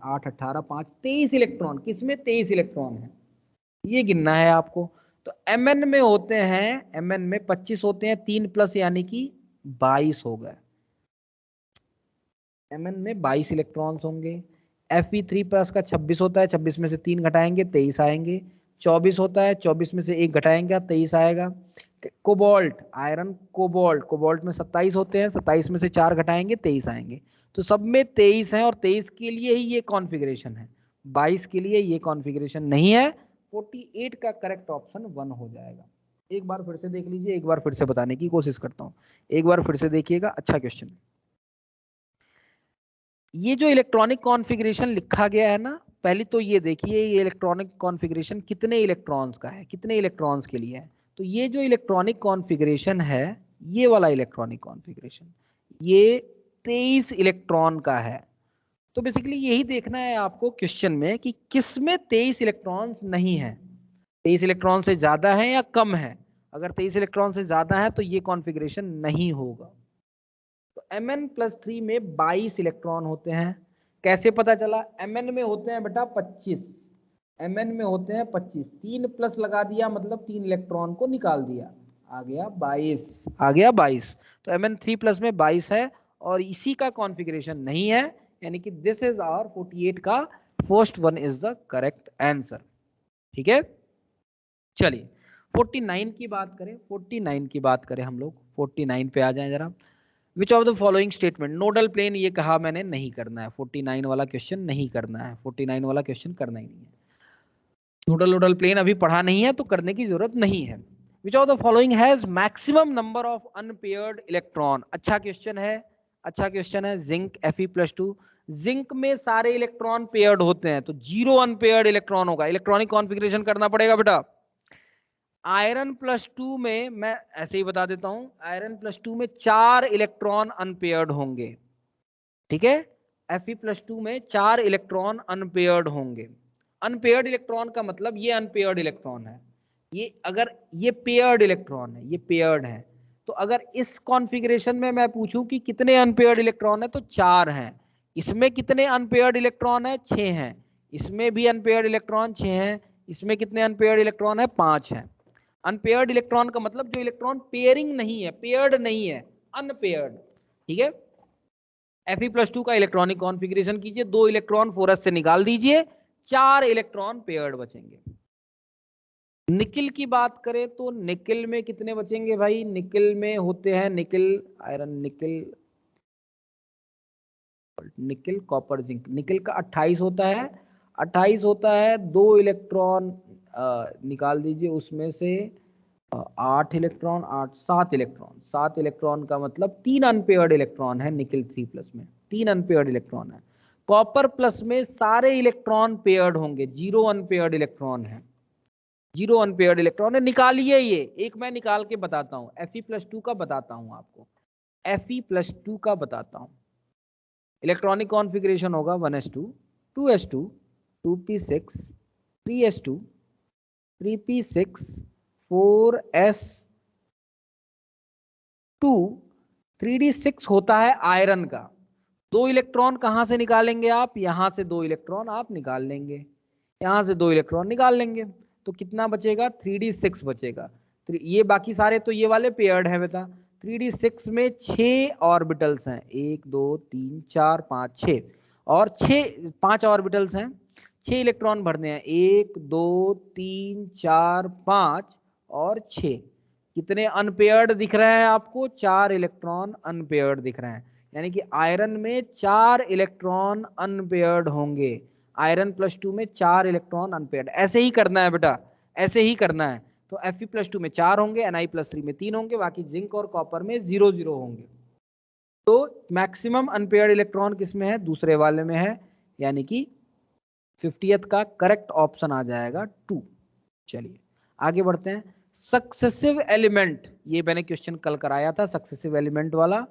8 18 5 23 इलेक्ट्रॉन, किसमें 23 इलेक्ट्रॉन है ये गिनना है आपको। तो Mn में होते हैं, Mn में 25 होते हैं, 3+ यानी कि 22 हो गए। Mn में 22 इलेक्ट्रॉन्स होंगे। Fe3+ का 26 होता है, 26 में से 3 घटाएंगे 23 आएंगे। 24 होता है, 24 में से 1 घटाएंगे 23 आएगा। कोबाल्ट, आयरन कोबाल्ट में 27 होते हैं, 27 में से 4 घटाएंगे 23 आएंगे। तो सब में 23 हैं और 23 के लिए ही ये कॉन्फ़िगरेशन है, 22 के लिए ये कॉन्फ़िगरेशन नहीं है। 48 का करेक्ट ऑप्शन 1 हो जाएगा। एक बार फिर से देख लीजिए, एक बार फिर से बताने की कोशिश करता हूं, एक बार फिर से देखिएगा, अच्छा क्वेश्चन। ये जो इलेक्ट्रॉनिक कॉन्फ़िगरेशन लिखा गया है ना, पहले तो ये देखिए ये इलेक्ट्रॉनिक कॉन्फ़िगरेशन कितने इलेक्ट्रॉन्स का है, कितने इलेक्ट्रॉन्स के लिए है। तो ये जो इलेक्ट्रॉनिक कॉन्फ़िगरेशन है, ये वाला इलेक्ट्रॉनिक कॉन्फ़िगरेशन ये 23 इलेक्ट्रॉन का है। तो बेसिकली यही देखना है आपको क्वेश्चन में कि किसमें 23 इलेक्ट्रॉन्स नहीं है, 23 इलेक्ट्रॉन से ज्यादा है या कम है। अगर 23 इलेक्ट्रॉन से ज्यादा है तो ये कॉन्फ़िगरेशन नहीं होगा। तो Mn+3 में 22 इलेक्ट्रॉन होते हैं। कैसे पता चला? Mn में होते हैं बेटा 25, Mn में होते हैं 25, 3+ लगा दिया मतलब 3 इलेक्ट्रॉन को निकाल दिया, आ गया 22। तो Mn3+ में 22 है और इसी का कॉन्फ़िगरेशन नहीं है, यानी कि दिस इज आवर 48 का first one is the correct answer. ठीक है, चलिए 49 की बात करें, 49 की बात करें हम लोग, 49 पे आ जाएं जरा। Which of the following statement, nodal plane ये कहा मैंने नहीं करना है, 49 वाला क्वेश्चन नहीं करना है, 49 वाला क्वेश्चन करना ही नहीं है। नोडल प्लेन अभी पढ़ा नहीं है तो करने की जरूरत नहीं है। विच of the following has maximum number of unpaired electron. अच्छा क्वेश्चन है। जिंक Fe+2, जिंक में सारे इलेक्ट्रॉन पेयर्ड होते हैं तो 0 अनपेयर्ड इलेक्ट्रॉन होगा। इलेक्ट्रॉनिक कॉन्फ़िगरेशन करना पड़ेगा बेटा। आयरन+2 में मैं ऐसे ही बता देता हूं, आयरन+2 में 4 इलेक्ट्रॉन अनपेयर्ड होंगे, ठीक है। Fe+2 में 4 इलेक्ट्रॉन अनपेयर्ड होंगे। अनपेयर्ड इलेक्ट्रॉन का मतलब ये अनपेयर्ड इलेक्ट्रॉन है, ये अगर ये पेयर्ड इलेक्ट्रॉन है, ये पेयर्ड है, तो अगर इस कॉन्फ़िगरेशन में मैं पूछूं कि कितने अनपेयर्ड इलेक्ट्रॉन है तो 4 हैं। इसमें कितने अनपेयर्ड इलेक्ट्रॉन है? 6 हैं। इसमें भी अनपेयर्ड इलेक्ट्रॉन 6 हैं। इसमें कितने अनपेयर्ड इलेक्ट्रॉन है? 5 हैं। अनपेयर्ड इलेक्ट्रॉन का मतलब जो इलेक्ट्रॉन पेयरिंग नहीं है, पेयर्ड नहीं है, अनपेयर्ड, ठीक है। Fe+2 का इलेक्ट्रॉनिक कॉन्फ़िगरेशन कीजिए, 2 इलेक्ट्रॉन 4s से निकाल दीजिए, 4 इलेक्ट्रॉन पेयर्ड बचेंगे। निकिल की बात करें तो निकिल में कितने बचेंगे भाई? निकिल में होते हैं निकिल कॉपर जिंक। निकिल का 28 होता है, 28 होता है, 2 इलेक्ट्रॉन निकाल दीजिए, उसमें से 8 इलेक्ट्रॉन 7 इलेक्ट्रॉन का मतलब 3 अनपेयर्ड इलेक्ट्रॉन है निकिल 3+ में, 3 अनपेयर्ड इलेक्ट्रॉन है। कॉपर प्लस में सारे इलेक्ट्रॉन पेयर्ड होंगे, 0 अनपेयर्ड इलेक्ट्रॉन है, 0 अनपेयर्ड इलेक्ट्रॉन है। निकालिए, ये एक मैं निकाल के बताता हूं, Fe+2 का बताता हूं आपको, Fe+2 का बताता हूं। इलेक्ट्रॉनिक कॉन्फ़िगरेशन होगा 1s2 2s2 2p6 3s2 3p6 4s2 3d6 होता है आयरन का। 2 इलेक्ट्रॉन कहां से निकालेंगे आप? यहां से 2 इलेक्ट्रॉन आप निकाल लेंगे, यहां से 2 इलेक्ट्रॉन निकाल लेंगे, तो कितना बचेगा? 3d6 बचेगा। ये बाकी सारे तो ये वाले पेयर्ड है बेटा। 3d6 में 6 ऑर्बिटल्स हैं, 1 2 3 4 5 6, और 5 ऑर्बिटल्स हैं, 6 इलेक्ट्रॉन भरने हैं, 1 2 3 4 5 और 6। कितने अनपेयर्ड दिख रहे हैं आपको? 4 इलेक्ट्रॉन अनपेयर्ड दिख रहे हैं, यानी कि आयरन में 4 इलेक्ट्रॉन अनपेयर्ड होंगे। Fe+2 में 4 इलेक्ट्रॉन अनपेयर्ड। ऐसे ही करना है बेटा, ऐसे ही करना है। तो Fe+2 में 4 होंगे, Ni+3 में 3 होंगे, बाकी जिंक और कॉपर में 0 0 होंगे। तो मैक्सिमम अनपेयर्ड इलेक्ट्रॉन किसमें है? दूसरे वाले में है, यानी कि 50th का करेक्ट ऑप्शन आ जाएगा 2। चलिए आगे बढ़ते हैं। सक्सेसिव एलिमेंट, ये मैंने क्वेश्चन कल कराया था सक्सेसिव एलिमेंट वाला।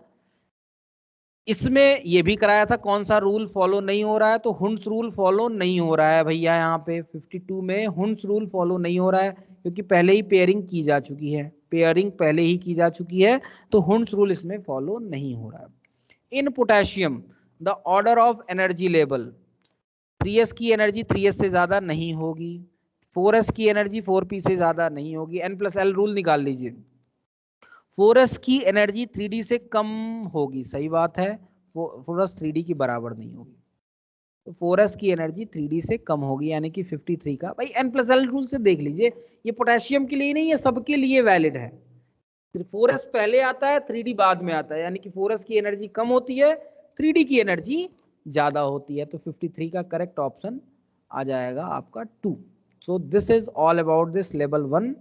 इसमें ये भी कराया था कौन सा रूल फॉलो नहीं हो रहा है, तो हुंस रूल फॉलो नहीं हो रहा है भैया। यहाँ पे 52 में हुंस रूल फॉलो नहीं हो रहा है क्योंकि पहले ही पेयरिंग की जा चुकी है, पेयरिंग पहले ही की जा चुकी है, तो हुंस रूल इसमें फॉलो नहीं हो रहा है। In potassium the order of energy level, 3s की एनर्जी 3s से ज्यादा नहीं होगी, 4s की एनर्जी 4p से ज्यादा नहीं होगी। n+l रूल निकाल लीजिए। 4s की एनर्जी 3d से कम होगी, सही बात है, 4s 3d की बराबर नहीं होगी, तो 4s की एनर्जी 3d से कम होगी, यानी कि 53 का। भाई n+l रूल से देख लीजिए, ये पोटेशियम के लिए नहीं, ये सबके लिए वैलिड है। 4s पहले आता है, 3d बाद में आता है, यानी कि 4s की एनर्जी कम होती है, 3d की एनर्जी ज्यादा होती है, तो 53 का करेक्ट ऑप्शन आ जाएगा आपका 2। So this is all about this level 1,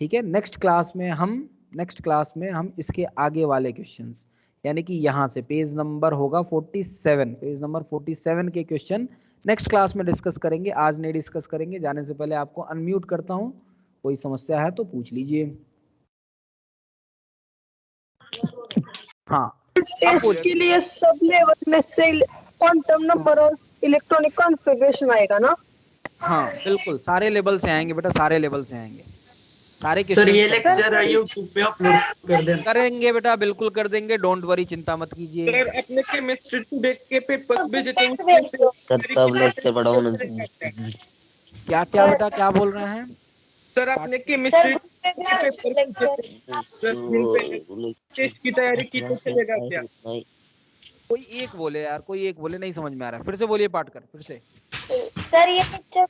ठीक है। नेक्स्ट क्लास में हम इसके आगे वाले क्वेश्चन, यानी कि यहाँ से पेज नंबर होगा 47, पेज नंबर 47 के क्वेश्चन नेक्स्ट क्लास में डिस्कस करेंगे, आज नहीं डिस्कस करेंगे। जाने से पहले आपको अनम्यूट करता हूँ, कोई समस्या है तो पूछ लीजिए। हाँ, टेस्ट के लिए सब लेवल में से क्वांटम नंबर और इलेक्ट्रॉनिक कॉन्फ़िगरेशन आएगा ना? हाँ बिल्कुल, सारे लेवल से आएंगे बेटा, सारे लेवल से आएंगे, सारे सर ये क्वेश्चन लेक्चर यूट्यूब पे अपलोड कर देना। करेंगे बेटा, बिल्कुल कर देंगे, डोंट वरी, चिंता मत कीजिए। सर अपने केमिस्ट्री टुडे के पेपर्स भेजे थे सर तब लेक्चर बढ़ाओ ना। क्या क्या बेटा, क्या बोल रहे हैं? सर आपने केमिस्ट्री के पेपर भेजे थे 10 दिन पहले, टेस्ट की तैयारी की तो चलेगा क्या? कोई एक बोले यार, कोई एक बोले, नहीं समझ में आ रहा है, फिर से बोलिए, पाठ कर फिर से। सर ये पिक्चर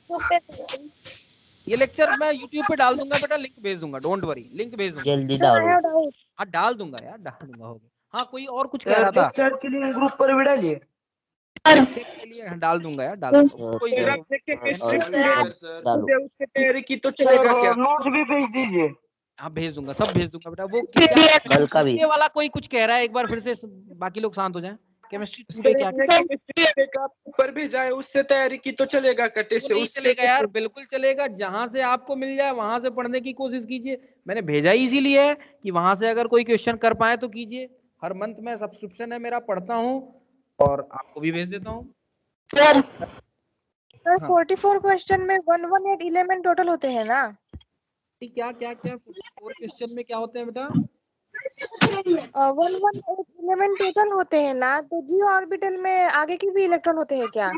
ये लेक्चर मैं YouTube पे डाल दूंगा बेटा, लिंक भेज दूंगा, डोंट वरी, लिंक भेज दूंगा। जल्दी डालो। हाँ डाल दूंगा यार, डाल दूंगा, हो गया। हाँ कोई और कुछ कह रहा था? लेक्चर के लिए ग्रुप पर भी डालिए। लेक्चर के लिए ये डाल दूंगा यार, डाल दूंगा कोई सर नहीं। आपने केमिस्ट्री डालो उसकी तैयारी की तो चलेगा क्या? नोट्स भी भेज दीजिए। हाँ भेज दूंगा, सब भेज दूंगा बेटा। वो क्या कल का भी ये वाला कोई कुछ कह रहा है, एक बार फिर से बाकी लोग शांत हो जाएं। केमिस्ट्री टुडे सर क्या आपने केमिस्ट्री का पेपर भेजा है, उससे तैयारी की तो चलेगा कटे वो से? नहीं उससे चलेगा यार, बिल्कुल चलेगा। जहां से आपको मिल जाए वहां से पढ़ने की कोशिश कीजिए। मैंने भेजा ही इसीलिए है कि वहां से अगर कोई क्वेश्चन कर पाए तो कीजिए। हर मंथ में सब्सक्रिप्शन है मेरा, पढ़ता हूँ और आपको भी भेज देता हूँ। सर सर 44 क्वेश्चन में 1 1 8 11 टोटल होते हैं ना? क्या क्या क्या 4 क्वेश्चन में क्या होते हैं बेटा? 1 1 8 11 टोटल होते हैं ना, तो जी ऑर्बिटल में आगे के भी इलेक्ट्रॉन होते हैं क्या?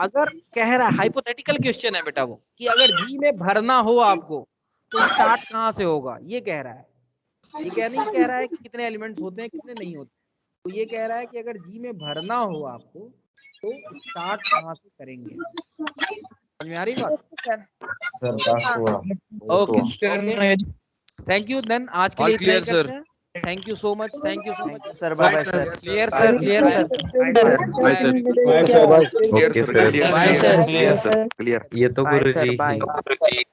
अगर कह रहा है, हाइपोथेटिकल क्वेश्चन है बेटा वो, कि अगर जी में भरना हो आपको तो स्टार्ट कहाँ से होगा, ये कह रहा है। ये नहीं कह रहा है कि कितने एलिमेंट्स होते हैं कितने नहीं होते। तो ये कह रहा है कि अगर जी में भरना हो आपको तो स्टार्ट कहाँ से करेंगे। समझ में आ रही बात? Sir okay, thank you. Then आज के लिए इतना ही करते हैं। Thank you so much, thank you so much sir, bye bye sir. Clear sir, clear sir. Okay sir, bye sir. ये तो बाय गुरुजी सर, बाय। ही।